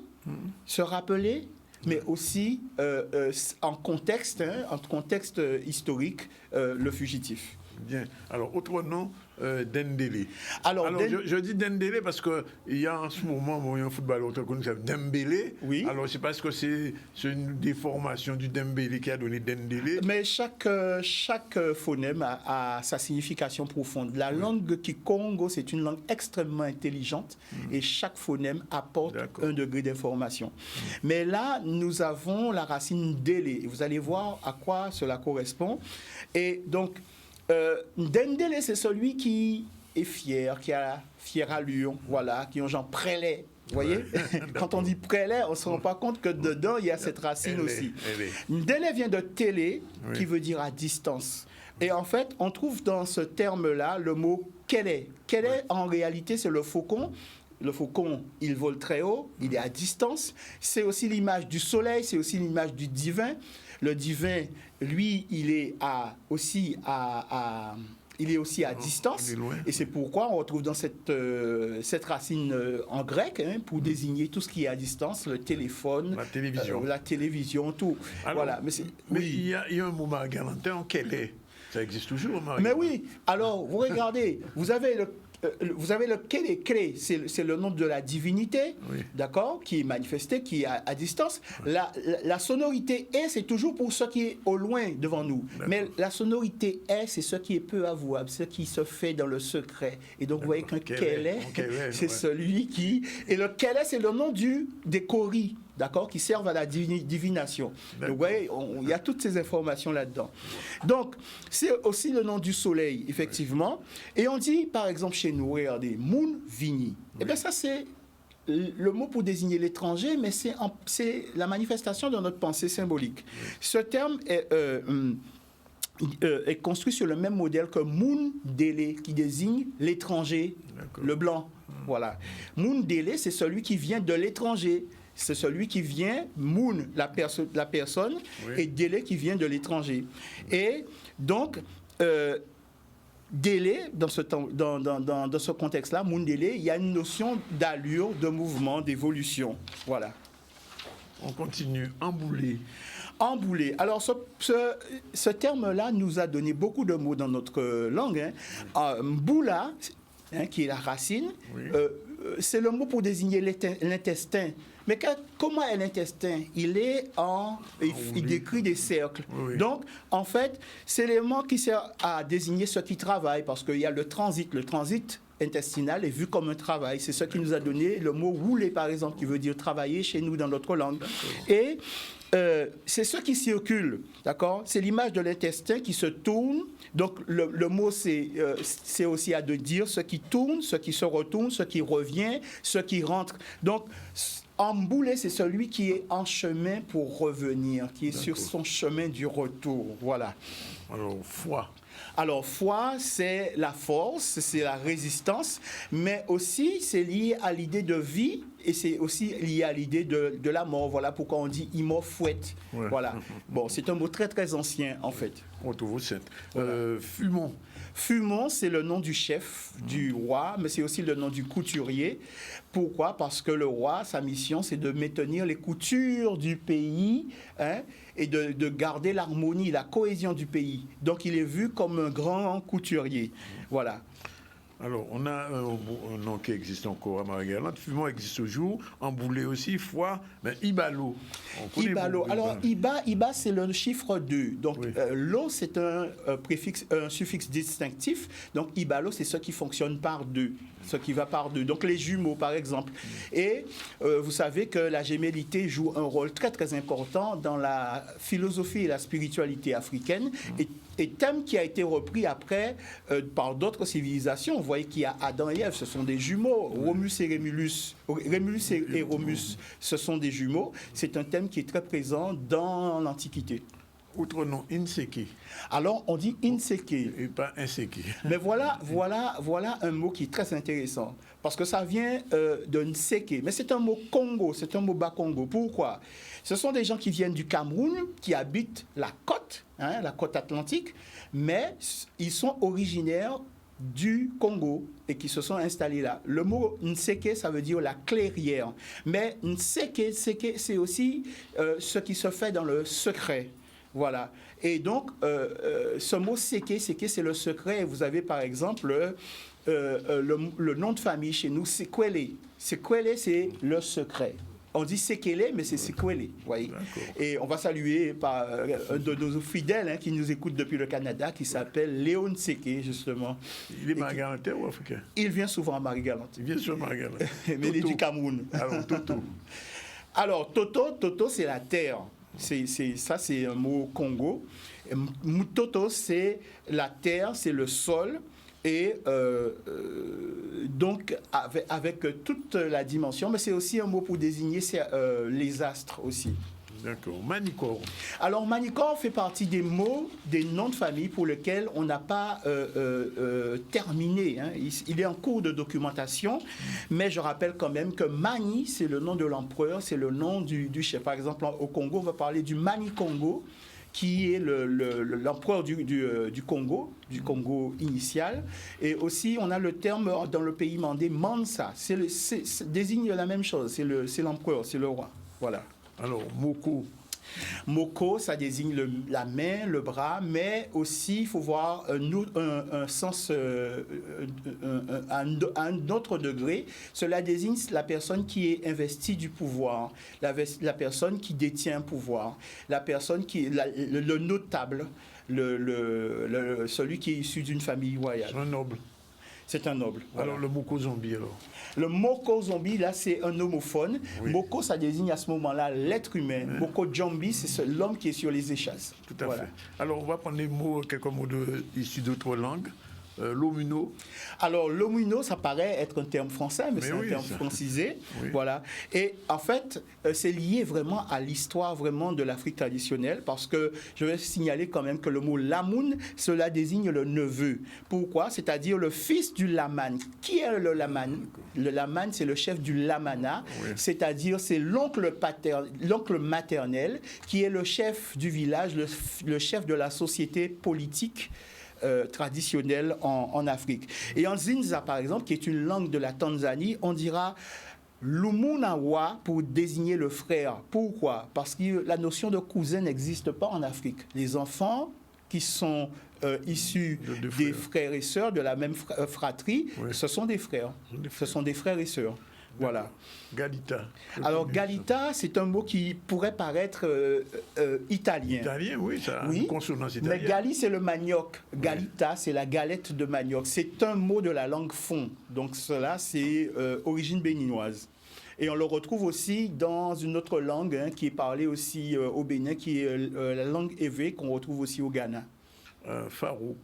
se rappeler, mais aussi en contexte historique, le fugitif. Bien. Alors, autre nom, Dendélé. Alors je dis Dendélé parce qu'il y a en ce moment un footballeur qui s'appelle Dembélé. Oui. Alors, je sais pas, est-ce que c'est une déformation du Dembélé qui a donné Dendélé? Mais chaque phonème a sa signification profonde. La langue Kikongo, c'est une langue extrêmement intelligente et chaque phonème apporte un degré d'information. Mais là, nous avons la racine Délé. Vous allez voir à quoi cela correspond. Et donc, Dendélé, c'est celui qui est fier, qui a fière allure, voilà, qui ont genre prélé. Vous voyez? Quand on dit prélé, on ne se rend pas compte que dedans, il y a cette racine aussi. Délé vient de télé, qui veut dire à distance. Et en fait, on trouve dans ce terme-là le mot kélé. Kélé, en réalité, c'est le faucon le faucon, il vole très haut, il est à distance. C'est aussi l'image du soleil, c'est aussi l'image du divin. Le divin, lui, il est aussi à distance. Et c'est pourquoi on retrouve dans cette racine en grec, pour désigner tout ce qui est à distance, le téléphone, la télévision, tout. Alors, voilà. Mais il y a un mot Marie-Galantin, quel est? Ça existe toujours, Marie-Galantin. Mais oui. Alors, vous regardez, vous avez le Kélé, c'est le nom de la divinité, d'accord, qui est manifesté, qui est à distance. La sonorité est, c'est toujours pour ce qui est au loin devant nous. Mais la sonorité est, c'est ce qui est peu avouable, ce qui se fait dans le secret. Et donc, vous voyez qu'un Kélé, c'est celui qui... Et le Kélé, c'est le nom des Koris, d'accord, qui servent à la divination. Donc, vous voyez, il y a toutes ces informations là-dedans. Donc, c'est aussi le nom du soleil, effectivement. Et on dit, par exemple, chez nous, regardez, Moun Vini. Eh bien, ça, c'est le mot pour désigner l'étranger, mais c'est la manifestation de notre pensée symbolique. Ce terme est construit sur le même modèle que Moun Délé, qui désigne l'étranger, le blanc. Voilà. Moun Délé, c'est celui qui vient de l'étranger. C'est celui qui vient, Moun, la personne, et Délé qui vient de l'étranger. Et donc, Délé, dans ce contexte-là, Moun Délé, il y a une notion d'allure, de mouvement, d'évolution. Voilà. On continue. Emboulé. Emboulé. Alors, ce terme-là nous a donné beaucoup de mots dans notre langue. Mboula, qui est la racine, c'est le mot pour désigner l'intestin. Mais comment est l'intestin? Il décrit des cercles. Donc, en fait, c'est l'élément qui sert à désigner ceux qui travaillent, parce qu'il y a le transit. Le transit intestinal est vu comme un travail. C'est ce qui nous a donné le mot rouler, par exemple, qui veut dire travailler chez nous dans notre langue. Et c'est ce qui circule, d'accord? C'est l'image de l'intestin qui se tourne. Donc, le mot, c'est aussi à dire ce qui tourne, ce qui se retourne, ce qui revient, ce qui rentre. Donc, emboulé, c'est celui qui est en chemin pour revenir, qui est sur son chemin du retour. Voilà. Alors, foi. Alors, foi, c'est la force, c'est la résistance, mais aussi c'est lié à l'idée de vie et c'est aussi lié à l'idée de la mort. Voilà pourquoi on dit imofouette. Voilà. Bon, c'est un mot très très ancien en fait. On trouve au voilà. Fumon. Fumon, c'est le nom du chef, du roi, mais c'est aussi le nom du couturier. Pourquoi? Parce que le roi, sa mission, c'est de maintenir les coutures du pays et de garder l'harmonie, la cohésion du pays. Donc, il est vu comme un grand couturier. Voilà. Alors, on a un nom qui existe encore à Marie-Galante. Fumon existe toujours. Emboulé aussi. Foi. Mais Ibalo. Ibalo. Alors, Iba, c'est le chiffre 2. Donc, l'eau, c'est un suffixe distinctif. Donc, Ibalo, c'est ce qui fonctionne par 2. Ce qui va par 2. Donc, les jumeaux, par exemple. Et vous savez que la gémellité joue un rôle très, très important dans la philosophie et la spiritualité africaine. Et thème qui a été repris après par d'autres civilisations. Vous voyez qu'il y a Adam et Ève, ce sont des jumeaux. Romulus et Rémulus, et Romus, ce sont des jumeaux. C'est un thème qui est très présent dans l'Antiquité. Autre nom, Inseke. Alors, on dit Inseke. Et pas Inseke. Mais voilà un mot qui est très intéressant. Parce que ça vient de Nseke. Mais c'est un mot Congo, c'est un mot bas-Congo. Pourquoi? Ce sont des gens qui viennent du Cameroun, qui habitent la côte atlantique, mais ils sont originaires du Congo et qui se sont installés là. Le mot Nseke, ça veut dire la clairière. Mais Nseke, c'est aussi ce qui se fait dans le secret. Voilà. Et donc, ce mot Seke, c'est le secret. Vous avez par exemple le nom de famille chez nous, Sekwele. Sekwele, c'est le secret. On dit Sekele, mais c'est Sekwele. Voyez. Et on va saluer par un de nos fidèles qui nous écoute depuis le Canada, qui s'appelle Léon Seke, justement. Il est Marie-Galantais ou africain? Il vient souvent à Marie-Galante. Il vient souvent à Marie-Galante. Mais il est du Cameroun. Alors, Toto. Alors, Toto, c'est la terre. Ça, c'est un mot Congo. Mutoto, c'est la terre, c'est le sol. Et donc, avec toute la dimension, mais c'est aussi un mot pour désigner les astres aussi. D'accord. Manicor. Alors, Manicor fait partie des mots, des noms de famille pour lesquels on n'a pas terminé. Hein. Il est en cours de documentation, mais je rappelle quand même que Mani, c'est le nom de l'empereur, c'est le nom du chef. Par exemple, au Congo, on va parler du Mani Congo, qui est l'empereur du Congo initial. Et aussi, on a le terme dans le pays mandé, Mansa. Désigne la même chose, c'est l'empereur, c'est le roi. Voilà. Alors, Moko. Moko, ça désigne la main, le bras, mais aussi, il faut voir un sens, à un autre degré. Cela désigne la personne qui est investie du pouvoir, la personne qui détient un pouvoir, la personne qui est le notable, celui qui est issu d'une famille royale. C'est un noble. C'est un noble. Voilà. Alors, le Moko Zombie, alors? Le Moko Zombie, là, c'est un homophone. Oui. Moko, ça désigne à ce moment-là l'être humain. Oui. Moko Zombie, c'est l'homme qui est sur les échasses. Tout à fait. Alors, on va prendre quelques mots issus d'autres langues. L'homuno. Alors, l'homuno, ça paraît être un terme français, mais c'est un terme francisé. Oui. Voilà. Et en fait, c'est lié vraiment à l'histoire vraiment de l'Afrique traditionnelle, parce que je vais signaler quand même que le mot lamoun, cela désigne le neveu. Pourquoi? C'est-à-dire le fils du laman. Qui est le laman? Le laman, c'est le chef du lamana, c'est-à-dire c'est l'oncle maternel qui est le chef du village, le chef de la société politique traditionnelle en Afrique. Et en Zinza, par exemple, qui est une langue de la Tanzanie, on dira Lumunawa pour désigner le frère. Pourquoi? Parce que la notion de cousin n'existe pas en Afrique. Les enfants qui sont issus des frères et sœurs de la même fratrie, ce sont des frères. Ce sont des frères et sœurs. Voilà. Galita. Alors, Galita, c'est un mot qui pourrait paraître italien. Italien, oui, ça a une consonance italienne. Mais Gali, c'est le manioc. Galita, c'est la galette de manioc. C'est un mot de la langue fon. Donc, cela, c'est origine béninoise. Et on le retrouve aussi dans une autre langue qui est parlée aussi au Bénin, qui est la langue évé, qu'on retrouve aussi au Ghana. Pharaon.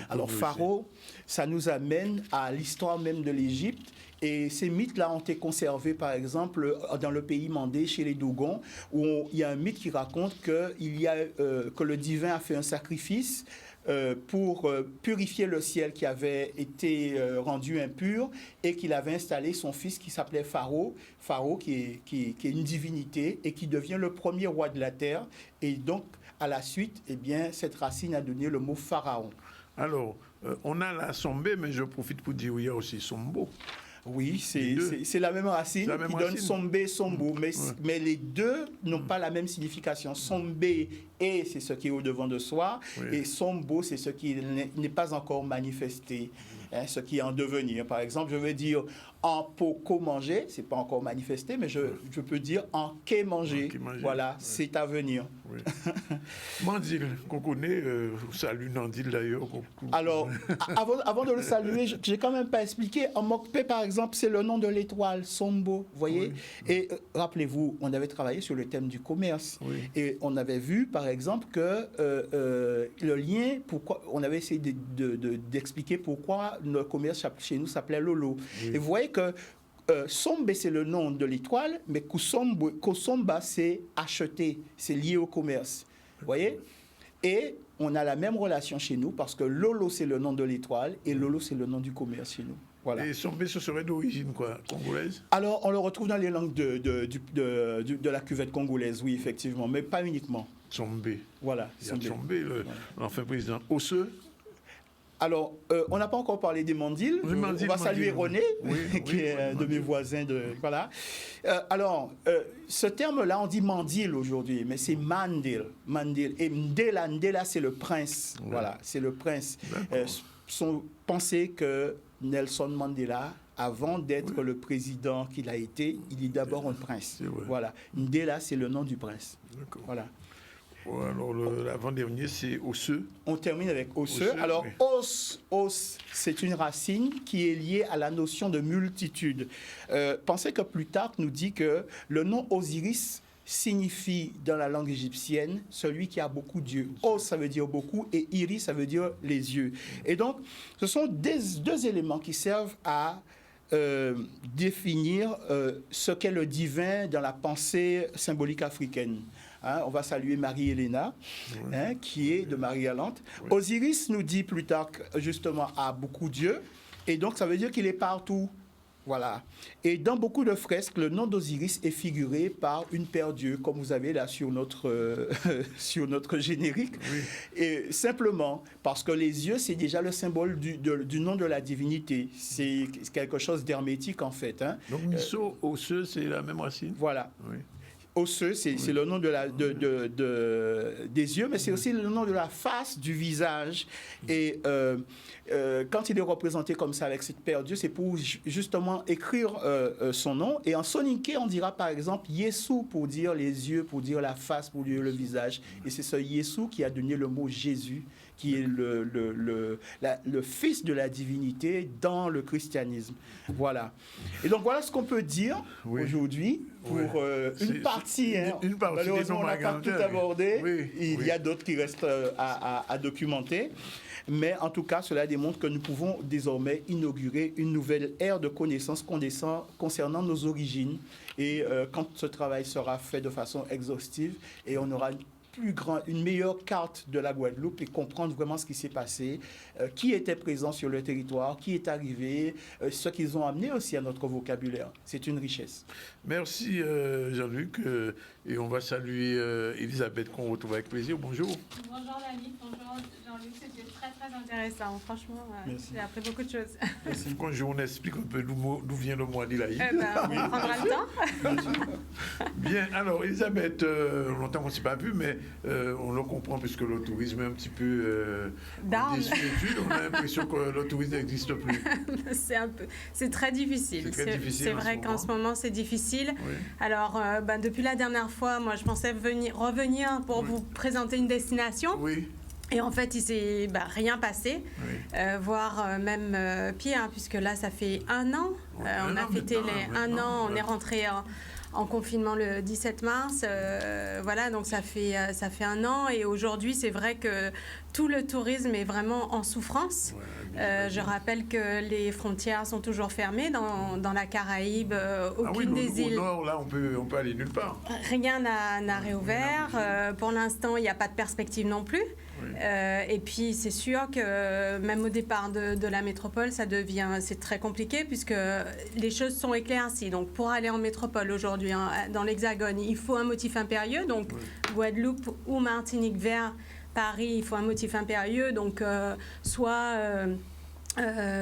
Alors, Pharaon, ça nous amène à l'histoire même de l'Égypte. Et ces mythes-là ont été conservés, par exemple, dans le pays mandé, chez les Dogons, où il y a un mythe qui raconte que le divin a fait un sacrifice pour purifier le ciel qui avait été rendu impur, et qu'il avait installé son fils qui s'appelait Pharaon, qui est une divinité et qui devient le premier roi de la terre. Et donc, à la suite, eh bien, cette racine a donné le mot pharaon. Alors, on a la Sombé, mais je profite pour dire qu'il y a aussi Sombo. Oui, c'est la même racine qui donne Sombé, Sombo, mais les deux n'ont pas la même signification. Sombé, c'est ce qui est au-devant de soi, et Sombo, c'est ce qui n'est pas encore manifesté, ce qui est en devenir. Par exemple, je veux dire en poko manger, c'est pas encore manifesté, mais je peux dire en ké manger. Voilà, c'est à venir. Oui. Mandil, qu'on connaît, salut Nandil d'ailleurs. Alors, avant de le saluer, j'ai quand même pas expliqué. En Mokpé, par exemple, c'est le nom de l'étoile, Sombo, vous voyez. Et rappelez-vous, on avait travaillé sur le thème du commerce. Et on avait vu, par exemple, que le lien, on avait essayé d'expliquer pourquoi le commerce chez nous s'appelait Lolo. Et vous voyez que Sombe, c'est le nom de l'étoile, mais Kosomba, c'est acheter, c'est lié au commerce. Vous voyez? Et on a la même relation chez nous, parce que Lolo, c'est le nom de l'étoile, et Lolo, c'est le nom du commerce chez nous. Voilà. Et Sombe, ce serait d'origine quoi, congolaise? Alors, on le retrouve dans les langues de la cuvette congolaise, oui, effectivement, mais pas uniquement. Sombe. Voilà. Il y a Sombe, l'ancien président Osseux. Alors, on n'a pas encore parlé des Mandiles. On va saluer René, qui est un de mes voisins. Voilà. Alors, ce terme-là, on dit Mandil aujourd'hui, mais c'est Mandil. Et Ndela, c'est le prince. Ouais. Voilà, c'est le prince. Pensez que Nelson Mandela, avant d'être le président qu'il a été, il est d'abord un prince. Voilà. Ndela, c'est le nom du prince. Voilà. Alors, l'avant-dernier, c'est osseux. On termine avec osseux. Alors, os, c'est une racine qui est liée à la notion de multitude. Pensez que Plutarque nous dit que le nom Osiris signifie, dans la langue égyptienne, celui qui a beaucoup d'yeux. Os, ça veut dire beaucoup, et iris, ça veut dire les yeux. Et donc, ce sont deux éléments qui servent à définir ce qu'est le divin dans la pensée symbolique africaine. Hein, on va saluer Marie-Hélène, qui est de Marie-Galante. Osiris nous dit Plutarque, justement, a beaucoup d'yeux. Et donc, ça veut dire qu'il est partout. Voilà. Et dans beaucoup de fresques, le nom d'Osiris est figuré par une paire d'yeux, comme vous avez là sur notre, sur notre générique. Oui. Et simplement parce que les yeux, c'est déjà le symbole du nom de la divinité. C'est quelque chose d'hermétique, en fait. Hein. Donc, miso, osseux, c'est la même racine. Voilà. Oui. Osseux, c'est le nom des yeux, mais c'est aussi le nom de la face, du visage. Et quand il est représenté comme ça avec cette paire d'yeux, c'est pour justement écrire son nom. Et en soninké, on dira par exemple Yesu pour dire les yeux, pour dire la face, pour dire le visage. Et c'est ce Yesu qui a donné le mot Jésus, qui est le fils de la divinité dans le christianisme. Voilà. Et donc voilà ce qu'on peut dire aujourd'hui pour une partie. Une partie. Malheureusement, on n'a pas tout abordé. Il y a d'autres qui restent à documenter. Mais en tout cas, cela démontre que nous pouvons désormais inaugurer une nouvelle ère de connaissances concernant nos origines. Et quand ce travail sera fait de façon exhaustive, et on aura une meilleure carte de la Guadeloupe et comprendre vraiment ce qui s'est passé, qui était présent sur le territoire, qui est arrivé, ce qu'ils ont amené aussi à notre vocabulaire. C'est une richesse. Merci Jean-Luc. Et on va saluer Elisabeth qu'on retrouve avec plaisir. Bonjour. Bonjour David, bonjour Jean-Luc. C'était très très intéressant. Franchement, j'ai appris beaucoup de choses. Merci. Quand on explique un peu d'où vient le mois d'Ilaï. On prendra le temps. Bien, alors Elisabeth, longtemps qu'on ne s'est pas vu, mais on le comprend puisque le tourisme est un petit peu désuétude. On a l'impression que le tourisme n'existe plus. C'est très difficile. C'est vrai qu'en ce moment c'est difficile. Oui. Alors depuis la dernière fois, moi je pensais revenir pour vous présenter une destination. Oui. Et en fait, il s'est rien passé, voire même pire, puisque là, ça fait 1 an. On a fêté les 1 an, on est rentré en confinement le 17 mars. Voilà, donc ça fait 1 an. Et aujourd'hui, c'est vrai que tout le tourisme est vraiment en souffrance. Je rappelle que les frontières sont toujours fermées dans la Caraïbe. Aucune des îles. Au nord, là, on peut aller nulle part. Rien n'a réouvert. Pour l'instant, il n'y a pas de perspective non plus. Et puis c'est sûr que même au départ de la métropole, c'est très compliqué puisque les choses sont éclaircies. Donc pour aller en métropole aujourd'hui, dans l'Hexagone, il faut un motif impérieux. Donc Guadeloupe ou Martinique vers Paris, il faut un motif impérieux. Donc soit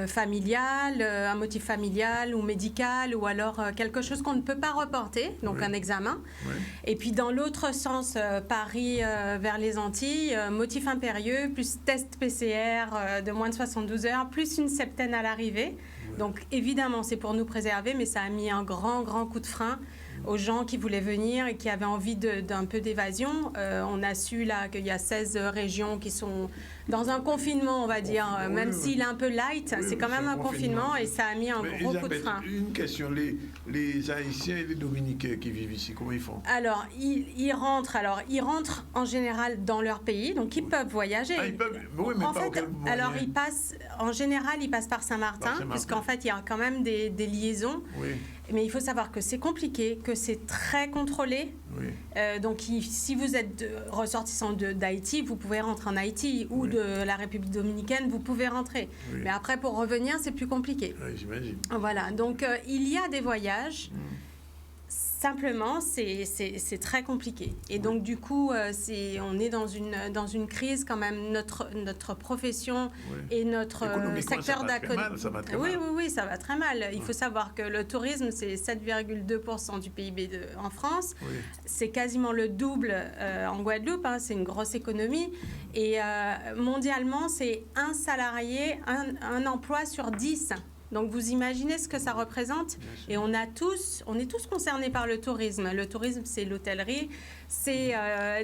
familial, un motif familial ou médical, ou alors quelque chose qu'on ne peut pas reporter, donc un examen. Et puis dans l'autre sens, Paris vers les Antilles, motif impérieux, plus test PCR de moins de 72 heures, plus une septaine à l'arrivée. Donc évidemment, c'est pour nous préserver, mais ça a mis un grand coup de frein aux gens qui voulaient venir et qui avaient envie d'un peu d'évasion. On a su là qu'il y a 16 régions qui sont dans un confinement, on va dire, même s'il est un peu light, c'est quand même un confinement et ça a mis un gros coup de frein. Une question, les Haïtiens et les Dominicains qui vivent ici, comment ils font? Alors, ils rentrent en général dans leur pays, donc ils peuvent voyager. Ils peuvent, oui, mais pas auquel moment. Alors, en général, ils passent par Saint-Martin, puisqu'en fait, il y a quand même des liaisons. Oui. Mais il faut savoir que c'est compliqué, que c'est très contrôlé. Oui. Donc, si vous êtes ressortissant d'Haïti, vous pouvez rentrer en Haïti ou de la République dominicaine, vous pouvez rentrer. Oui. Mais après, pour revenir, c'est plus compliqué. Oui, j'imagine. Voilà. Donc, il y a des voyages. Simplement, c'est très compliqué. Et donc, du coup, on est dans une crise quand même. Notre profession et notre secteur d'accompagnement. Oui, ça va très mal. Il faut savoir que le tourisme, c'est 7,2% du PIB en France. Oui. C'est quasiment le double en Guadeloupe. C'est une grosse économie. Et mondialement, c'est un salarié, un emploi sur 10. Donc, vous imaginez ce que ça représente. Et on est tous concernés par le tourisme. Le tourisme, c'est l'hôtellerie, c'est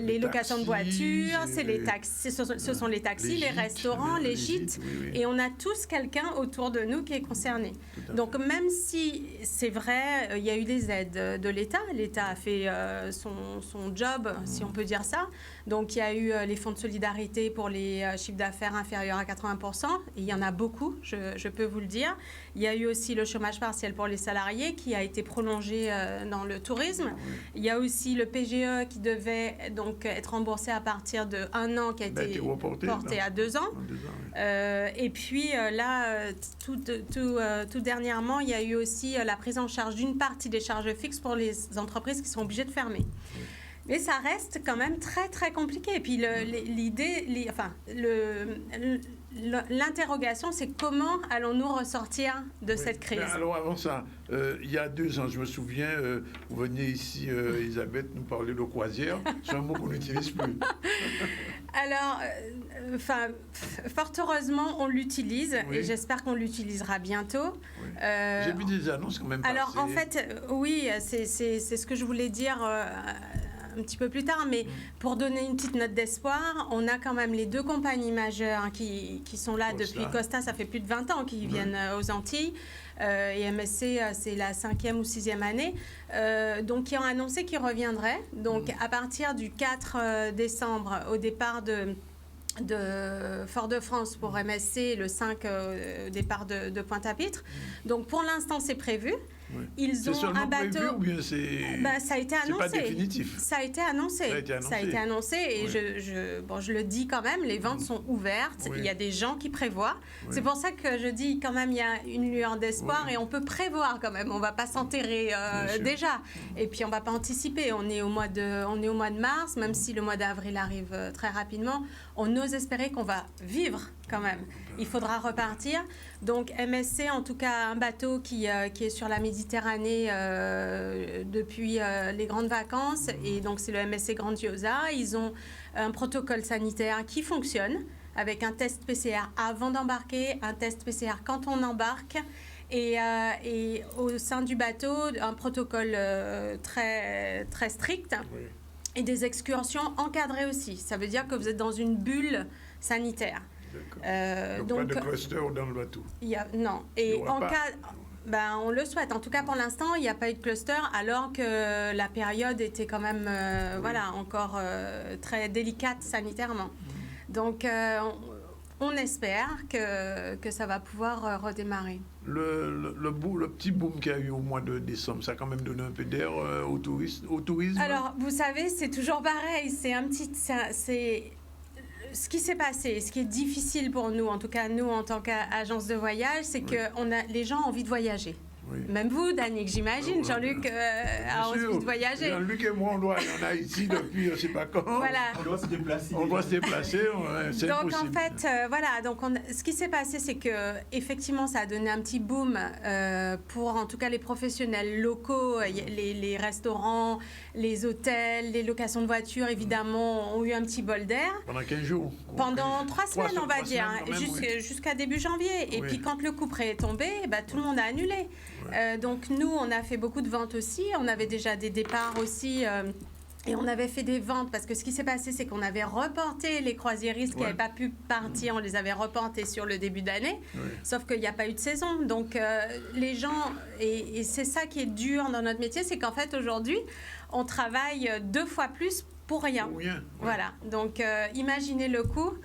les locations de voitures, c'est les taxis, ce sont les taxis, les restaurants, les gîtes. Oui. Et on a tous quelqu'un autour de nous qui est concerné. Donc, même si c'est vrai, il y a eu des aides de l'État. L'État a fait son job, si on peut dire ça. Donc, il y a eu les fonds de solidarité pour les chiffres d'affaires inférieurs à 80%. Et il y en a beaucoup, je peux vous le dire. Il y a eu aussi le chômage partiel pour les salariés qui a été prolongé dans le tourisme. Il y a aussi le PGE qui devait donc être remboursé à partir de 1 an qui a été porté à 2 ans. Et puis là, tout dernièrement, il y a eu aussi la prise en charge d'une partie des charges fixes pour les entreprises qui sont obligées de fermer. Mais ça reste quand même très, très compliqué. Et puis l'interrogation, c'est comment allons-nous ressortir de cette crise? Alors avant ça, il y a 2 ans, je me souviens, vous veniez ici, Elisabeth, nous parler de croisière. C'est un mot qu'on n'utilise plus. Alors, fort heureusement, on l'utilise et j'espère qu'on l'utilisera bientôt. J'ai vu des annonces quand même. Alors, en fait, oui, c'est ce que je voulais dire un petit peu plus tard, mais pour donner une petite note d'espoir, on a quand même les 2 compagnies majeures qui sont là depuis Costa, ça fait plus de 20 ans qu'ils viennent aux Antilles, et MSC, c'est la 5e ou 6e année, donc qui ont annoncé qu'ils reviendraient. Donc à partir du 4 décembre, au départ de Fort-de-France pour MSC, le 5 départ de Pointe-à-Pitre. Donc pour l'instant, c'est prévu. Oui. Ils ont un bateau. Prévu, ou bien ça a été annoncé. C'est pas définitif. Ça a été annoncé. Et je le dis quand même, les ventes sont ouvertes. Oui. Il y a des gens qui prévoient. Oui. C'est pour ça que je dis quand même il y a une lueur d'espoir et on peut prévoir quand même. On va pas s'enterrer déjà. Et puis on va pas anticiper. On est au mois de mars, même si le mois d'avril arrive très rapidement. On ose espérer qu'on va vivre quand même. Il faudra repartir. Donc MSC, en tout cas, un bateau qui est sur la Méditerranée depuis les grandes vacances. Et donc c'est le MSC Grandiosa. Ils ont un protocole sanitaire qui fonctionne avec un test PCR avant d'embarquer, un test PCR quand on embarque. Et au sein du bateau, un protocole très, très strict. Oui. Et des excursions encadrées aussi. Ça veut dire que vous êtes dans une bulle sanitaire. Donc pas de cluster dans le bateau. Non. Et en cas, on le souhaite. En tout cas, pour l'instant, il n'y a pas eu de cluster, alors que la période était quand même, encore très délicate sanitairement. Donc, on espère que ça va pouvoir redémarrer. Le petit boom qu'il y a eu au mois de décembre, ça a quand même donné un peu d'air au tourisme. Alors, vous savez, c'est toujours pareil. C'est ce qui s'est passé, ce qui est difficile pour nous, en tout cas nous en tant qu'agence de voyage, c'est que les gens ont envie de voyager. Oui. Même vous, Danick, j'imagine, Jean-Luc a envie de voyager. Jean-Luc et moi, on est en Haïti depuis je ne sais pas quand. Voilà. On doit se déplacer. C'est donc impossible. En fait, donc ce qui s'est passé, c'est que effectivement, ça a donné un petit boom pour en tout cas les professionnels locaux, les restaurants, les hôtels, les locations de voitures, évidemment, ont eu un petit bol d'air. Pendant 15 jours. Pendant 3 semaines, on va dire, jusqu'à début janvier. Et puis quand le coup près est tombé, tout le monde a annulé. Donc nous, on a fait beaucoup de ventes aussi. On avait déjà des départs aussi. Et on avait fait des ventes parce que ce qui s'est passé, c'est qu'on avait reporté les croisiéristes qui n'avaient pas pu partir. On les avait reportés sur le début d'année. Sauf qu'il n'y a pas eu de saison. Donc les gens, et c'est ça qui est dur dans notre métier, c'est qu'en fait aujourd'hui, on travaille 2 fois plus pour rien. Voilà. Donc imaginez le coût.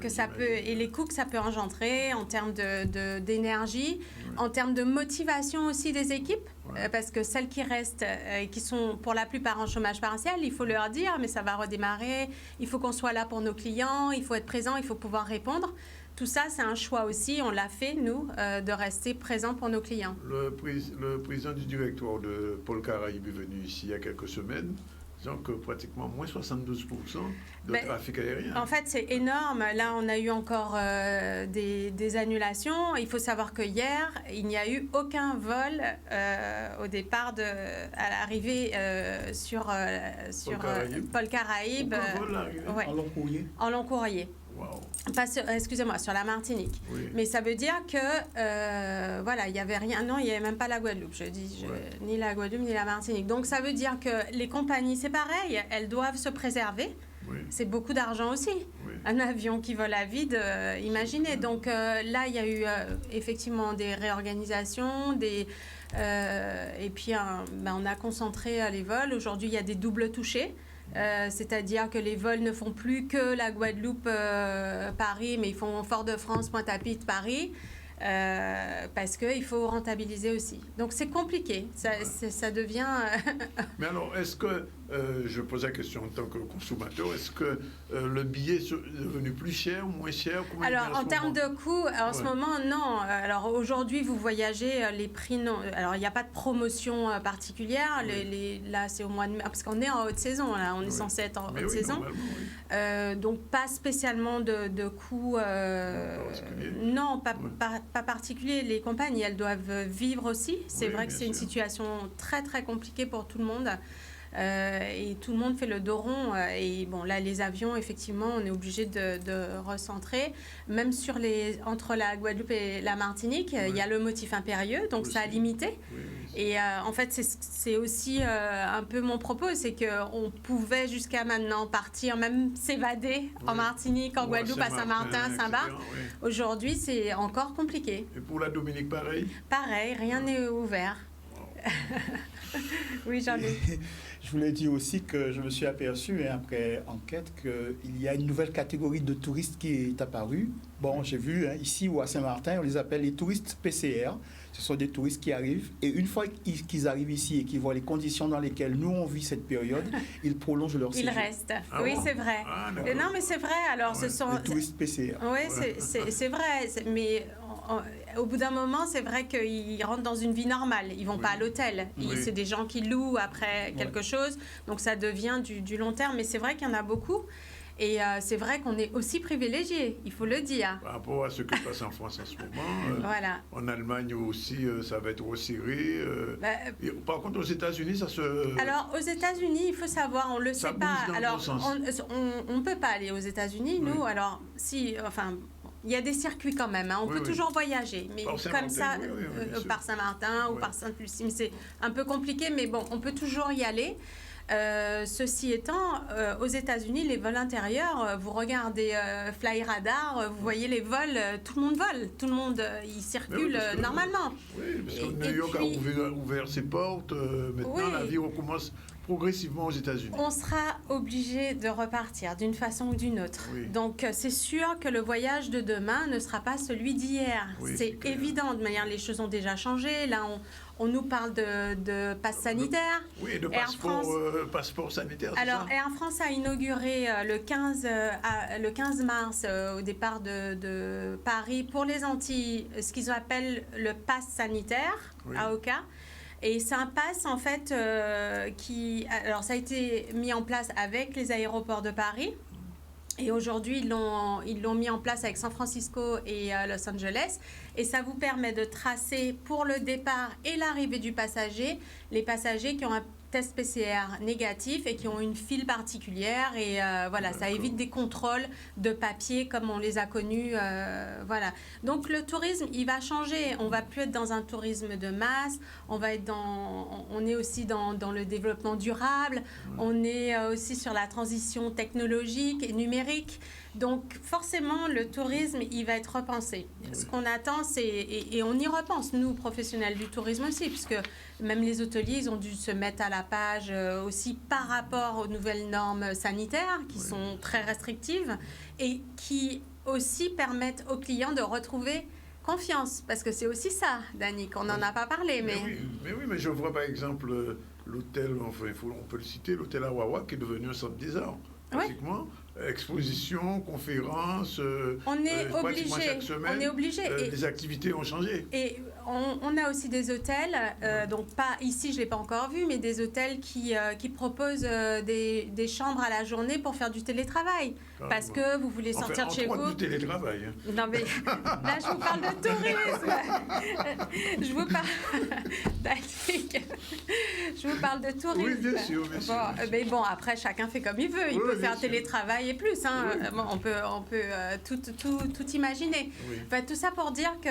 Que ça peut, et les coûts que ça peut engendrer en termes d'énergie, en termes de motivation aussi des équipes, parce que celles qui restent, qui sont pour la plupart en chômage partiel, il faut leur dire, mais ça va redémarrer, il faut qu'on soit là pour nos clients, il faut être présent, il faut pouvoir répondre. Tout ça, c'est un choix aussi, on l'a fait, nous, de rester présent pour nos clients. Le président du directoire de Pôle Caraïbes est venu ici il y a quelques semaines. Donc, pratiquement moins 72% de trafic aérien. En fait, c'est énorme. Là, on a eu encore des annulations. Il faut savoir que hier, il n'y a eu aucun vol au départ, à l'arrivée sur Pôle Caraïbes. Aucun vol arrivé en long courrier. En long courrier. Wow. Excusez-moi, sur la Martinique. Oui. Mais ça veut dire que, il n'y avait rien. Non, il n'y avait même pas la Guadeloupe, ni la Guadeloupe, ni la Martinique. Donc, ça veut dire que les compagnies, c'est pareil, elles doivent se préserver. Oui. C'est beaucoup d'argent aussi. Oui. Un avion qui vole à vide, imaginez. Donc, là, il y a eu effectivement des réorganisations, et puis on a concentré les vols. Aujourd'hui, il y a des doubles touchés. C'est-à-dire que les vols ne font plus que la Guadeloupe, Paris, mais ils font Fort-de-France, Pointe-à-Pitre, Paris. parce qu'il faut rentabiliser aussi. Donc c'est compliqué, ça devient... Mais alors, est-ce que, je pose la question en tant que consommateur, est-ce que le billet est devenu plus cher ou moins cher? Alors en termes de coût, en ce moment, non. Alors aujourd'hui, vous voyagez, les prix, non. Alors il n'y a pas de promotion particulière. Là, c'est au mois de mai, parce qu'on est en haute saison, là, on est censé être en haute saison. Donc pas spécialement de coût... non, pas particulier. Les compagnies, elles doivent vivre aussi. C'est vrai que c'est une situation très très compliquée pour tout le monde. Et tout le monde fait le dos rond. Et bon, là, les avions, effectivement, on est obligé de recentrer. Même entre la Guadeloupe et la Martinique, il y a le motif impérieux, donc ça a limité. Et en fait, c'est aussi un peu mon propos, c'est qu'on pouvait jusqu'à maintenant partir, même s'évader en Martinique, en Guadeloupe, à Saint-Martin, Saint-Barth. Aujourd'hui, c'est encore compliqué. Et pour la Dominique, pareil? Pareil, rien n'est ouvert. Oui, Jean-Luc. Je voulais dire aussi que je me suis aperçu, après enquête, qu'il y a une nouvelle catégorie de touristes qui est apparue. Bon, j'ai vu ici ou à Saint-Martin, on les appelle les touristes PCR. Ce sont des touristes qui arrivent et une fois qu'ils arrivent ici et qu'ils voient les conditions dans lesquelles nous on vit cette période, ils prolongent leur séjour. Ils restent. Oui, c'est vrai. Non, mais c'est vrai. Alors, ce sont les touristes PCR. Oui, c'est vrai. Mais au bout d'un moment, c'est vrai qu'ils rentrent dans une vie normale. Ils vont pas à l'hôtel. C'est des gens qui louent après quelque chose. Donc, ça devient du long terme. Mais c'est vrai qu'il y en a beaucoup. Et c'est vrai qu'on est aussi privilégiés, il faut le dire. Par rapport à ce qui se passe en France en ce moment, voilà. En Allemagne aussi, ça va être resserré. Par contre, aux États-Unis, ça se... Alors, aux États-Unis, il faut savoir, on ne le sait pas. Alors, on ne peut pas aller aux États-Unis, nous. Alors, il y a des circuits quand même, on peut toujours voyager, mais comme ça, par Saint-Martin ou par Sainte-Lucie, mais c'est un peu compliqué, mais bon, on peut toujours y aller. Ceci étant, aux États-Unis, les vols intérieurs, vous regardez Fly Radar, vous voyez les vols, tout le monde vole, tout le monde il circule normalement. Oui, parce que New York a ouvert ses portes, maintenant la vie recommence progressivement aux États-Unis. On sera obligé de repartir d'une façon ou d'une autre. Donc c'est sûr que le voyage de demain ne sera pas celui d'hier. C'est évident, de manière les choses ont déjà changé. Là, on nous parle de passe sanitaire. Oui, de passeport sanitaire. Alors, Air France a inauguré le 15 mars au départ de Paris pour les Antilles ce qu'ils appellent le passe sanitaire à Oka. Et c'est un pass, en fait, alors ça a été mis en place avec les aéroports de Paris. Et aujourd'hui, ils l'ont mis en place avec San Francisco et Los Angeles. Et ça vous permet de tracer pour le départ et l'arrivée du passager, les passagers qui ont un test PCR négatif et qui ont une file particulière. Et voilà, ça évite des contrôles de papier comme on les a connus. Voilà. Donc le tourisme, il va changer. On ne va plus être dans un tourisme de masse. On est aussi dans le développement durable. On est aussi sur la transition technologique et numérique. Donc forcément, le tourisme, il va être repensé. Ce qu'on attend, et on y repense, nous, professionnels du tourisme aussi, puisque même les hôteliers, ils ont dû se mettre à la page aussi par rapport aux nouvelles normes sanitaires qui sont très restrictives et qui aussi permettent aux clients de retrouver confiance. Parce que c'est aussi ça, Danick, on n'en a pas parlé. Mais oui, je vois par exemple l'hôtel, on peut le citer, l'hôtel Awawa qui est devenu un centre des arts. Pratiquement, exposition, conférences, on est obligé. Chaque semaine, les activités ont changé. Et on a aussi des hôtels, donc pas ici, je ne l'ai pas encore vu, mais des hôtels qui proposent des chambres à la journée pour faire du télétravail. Parce que vous voulez sortir de chez vous. Du télétravail. Non, mais là, je vous parle de tourisme. Je vous parle je vous parle de tourisme. Oui, bien sûr. Mais bon, après, chacun fait comme il veut. Il peut faire télétravail et plus. On peut tout imaginer. Tout ça pour dire que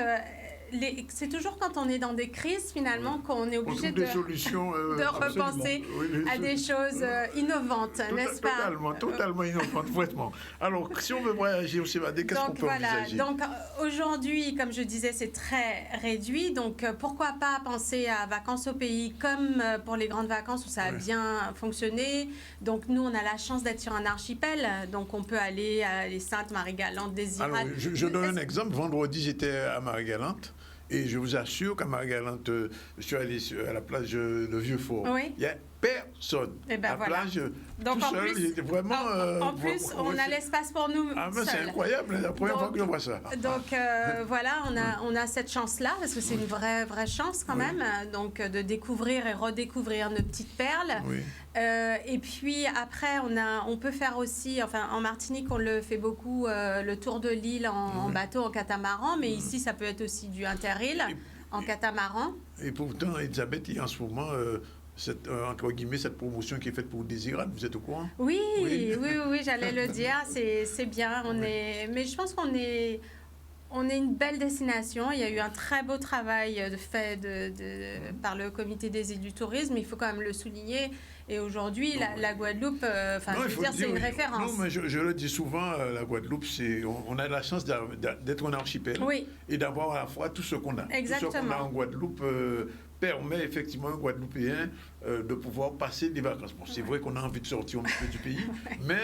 c'est toujours quand on est dans des crises, finalement, qu'on est obligé de repenser à des choses innovantes, n'est-ce pas? Totalement innovantes, vraiment. Alors, si on veut voyager au CEVAD, qu'est-ce qu'on peut envisager? Donc, aujourd'hui, comme je disais, c'est très réduit. Donc, pourquoi pas penser à vacances au pays, comme pour les grandes vacances où ça a bien fonctionné. Donc, nous, on a la chance d'être sur un archipel. Donc, on peut aller à les Saintes, Marie-Galante, Désirade. Alors, je donne un exemple. Vendredi, j'étais à Marie-Galante. Et je vous assure qu'à Marie-Galante, je suis allé à la plage de Vieux-Fort. Oui. Il y a personne. Et ben la plage, donc tout en seul, plus, j'étais vraiment... en plus, on a l'espace pour nous c'est incroyable, la première fois que je vois ça. Donc voilà, on a cette chance-là, parce que c'est une vraie chance quand même, donc de découvrir et redécouvrir nos petites perles. Oui. Et puis après, on peut faire aussi, enfin en Martinique, on le fait beaucoup, le tour de l'île en bateau, en catamaran, mais ici, ça peut être aussi du interrail en catamaran. Et pourtant, Elisabeth, il y a en ce moment... entre guillemets, cette promotion qui est faite pour Désirade, vous êtes au courant? Oui, j'allais le dire, c'est bien. Mais je pense qu'on est une belle destination. Il y a eu un très beau travail fait par le comité des îles du tourisme, il faut quand même le souligner. Et aujourd'hui, la Guadeloupe, c'est une référence. Non, mais je le dis souvent, la Guadeloupe, on a la chance d'être un archipel et d'avoir à la fois tout ce qu'on a. Exactement. Tout ce qu'on a en Guadeloupe permet effectivement aux Guadeloupéens de pouvoir passer des vacances. Bon, c'est vrai qu'on a envie de sortir un petit peu du pays, mais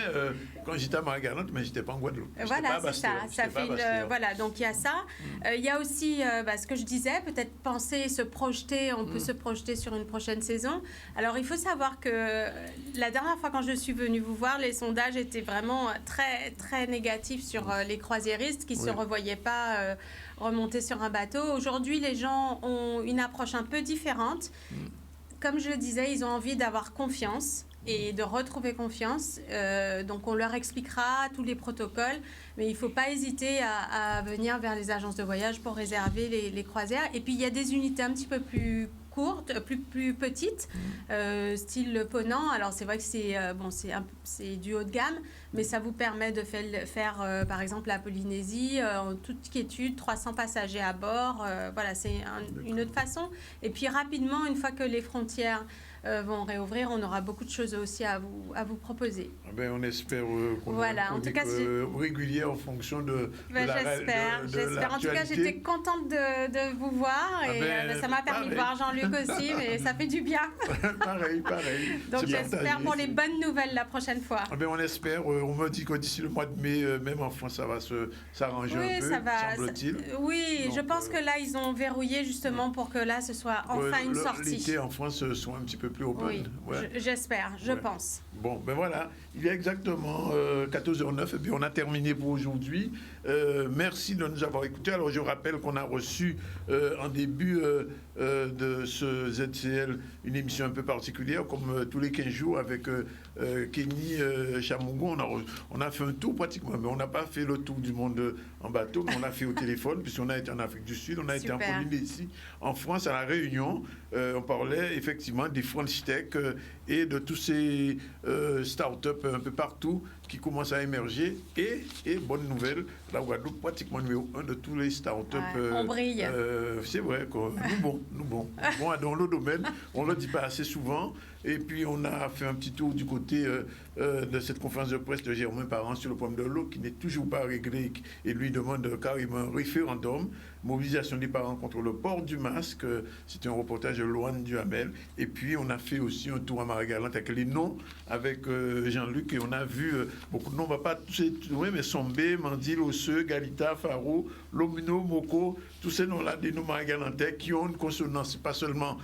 quand j'étais à Marie-Galante, mais j'étais pas en Guadeloupe. Voilà, c'est ça. Ça fait voilà, donc il y a ça. Il y a aussi ce que je disais, peut-être penser, se projeter. On peut se projeter sur une prochaine saison. Alors, il faut savoir que la dernière fois quand je suis venue vous voir, les sondages étaient vraiment très, très négatifs sur les croisiéristes qui ne se revoyaient pas remonter sur un bateau. Aujourd'hui, les gens ont une approche un peu différente. Comme je le disais, ils ont envie d'avoir confiance et de retrouver confiance. Donc, on leur expliquera tous les protocoles, mais il ne faut pas hésiter à venir vers les agences de voyage pour réserver les croisières. Et puis, il y a des unités un petit peu plus courtes, plus petites, style le Ponant. Alors, c'est vrai que c'est du haut de gamme, mais ça vous permet de faire par exemple, la Polynésie, en toute quiétude, 300 passagers à bord. Voilà, c'est une autre façon. Et puis, rapidement, une fois que les frontières vont réouvrir, on aura beaucoup de choses aussi à vous proposer. On espère qu'on aura une régulière en fonction de J'espère. En tout cas, j'étais contente de vous voir et ça m'a permis de voir Jean-Luc aussi, mais ça fait du bien. pareil. Donc j'espère pour les bonnes nouvelles la prochaine fois. On espère. On me dit que d'ici le mois de mai, même en France, ça va s'arranger un peu, semble-t-il. Oui, donc, je pense que là, ils ont verrouillé justement pour que là, ce soit enfin une sortie. L'été en France soit un petit peu plus open. Oui, j'espère, je pense. Bon, voilà, il y a exactement 14h09 et puis on a terminé pour aujourd'hui. Merci de nous avoir écoutés. Alors je rappelle qu'on a reçu en début de ce ZCL une émission un peu particulière, comme tous les 15 jours avec Kenny Chamongo. On a fait un tour pratiquement, mais on n'a pas fait le tour du monde en bateau, mais on a fait au téléphone, puisqu'on a été en Afrique du Sud, on a été en Polynésie, en France, à La Réunion. On parlait effectivement des French Tech et de tous ces start-up un peu partout qui commencent à émerger. Et bonne nouvelle, la Guadeloupe, pratiquement numéro 1 de tous les start-up. On brille. C'est vrai, nous bon dans le domaine, on ne le dit pas assez souvent. Et puis on a fait un petit tour du côté de cette conférence de presse de Germain Parent sur le problème de l'eau qui n'est toujours pas réglé et lui demande carrément un référendum. Mobilisation des parents contre le port du masque. C'était un reportage de Loane Duhamel. Et puis on a fait aussi un tour à Marie-Galante avec les noms, avec Jean-Luc, et on a vu beaucoup de noms. On ne va pas tous les trouver, mais Sombé, Mandil, Osseux, Galita, Faro, Lomino, Moko, tous ces noms-là, des noms marie-galantais qui ont une consonance pas seulement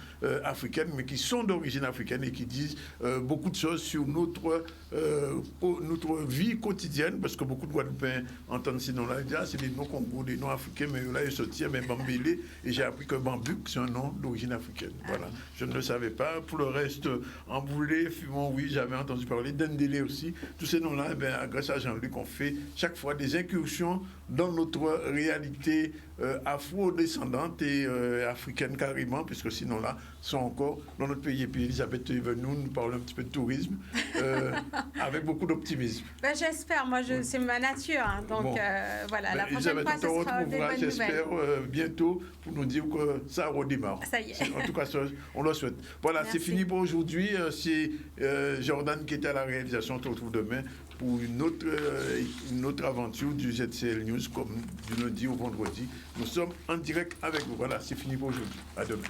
africaine, mais qui sont d'origine africaine et qui disent beaucoup de choses sur notre vie quotidienne, parce que beaucoup de Guadeloupéens entendent ces noms-là, ils disent c'est des noms Congo, des noms africains, mais là ils se tirent, mais Bambélé, et j'ai appris que Bambuc, c'est un nom d'origine africaine. Voilà, je ne le savais pas. Pour le reste, Amboulé, Fumon, oui, j'avais entendu parler, Dendélé aussi, tous ces noms-là, grâce à Jean-Luc, on fait chaque fois des incursions dans notre réalité afro-descendantes et africaines carrément, puisque sinon là, sont encore dans notre pays. Et puis Elisabeth est venue nous parler un petit peu de tourisme avec beaucoup d'optimisme. Ben, j'espère, moi c'est ma nature, hein. Donc bon. Voilà, la prochaine fois ce sera des bonnes nouvelles. J'espère bientôt pour nous dire que ça redémarre. Ça y est. En tout cas, on le souhaite. Voilà, c'est fini pour aujourd'hui. C'est Jordan qui était à la réalisation. On se retrouve demain pour une autre aventure du ZCL News, comme du lundi au vendredi. Nous sommes en direct avec vous. Voilà, c'est fini pour aujourd'hui. À demain.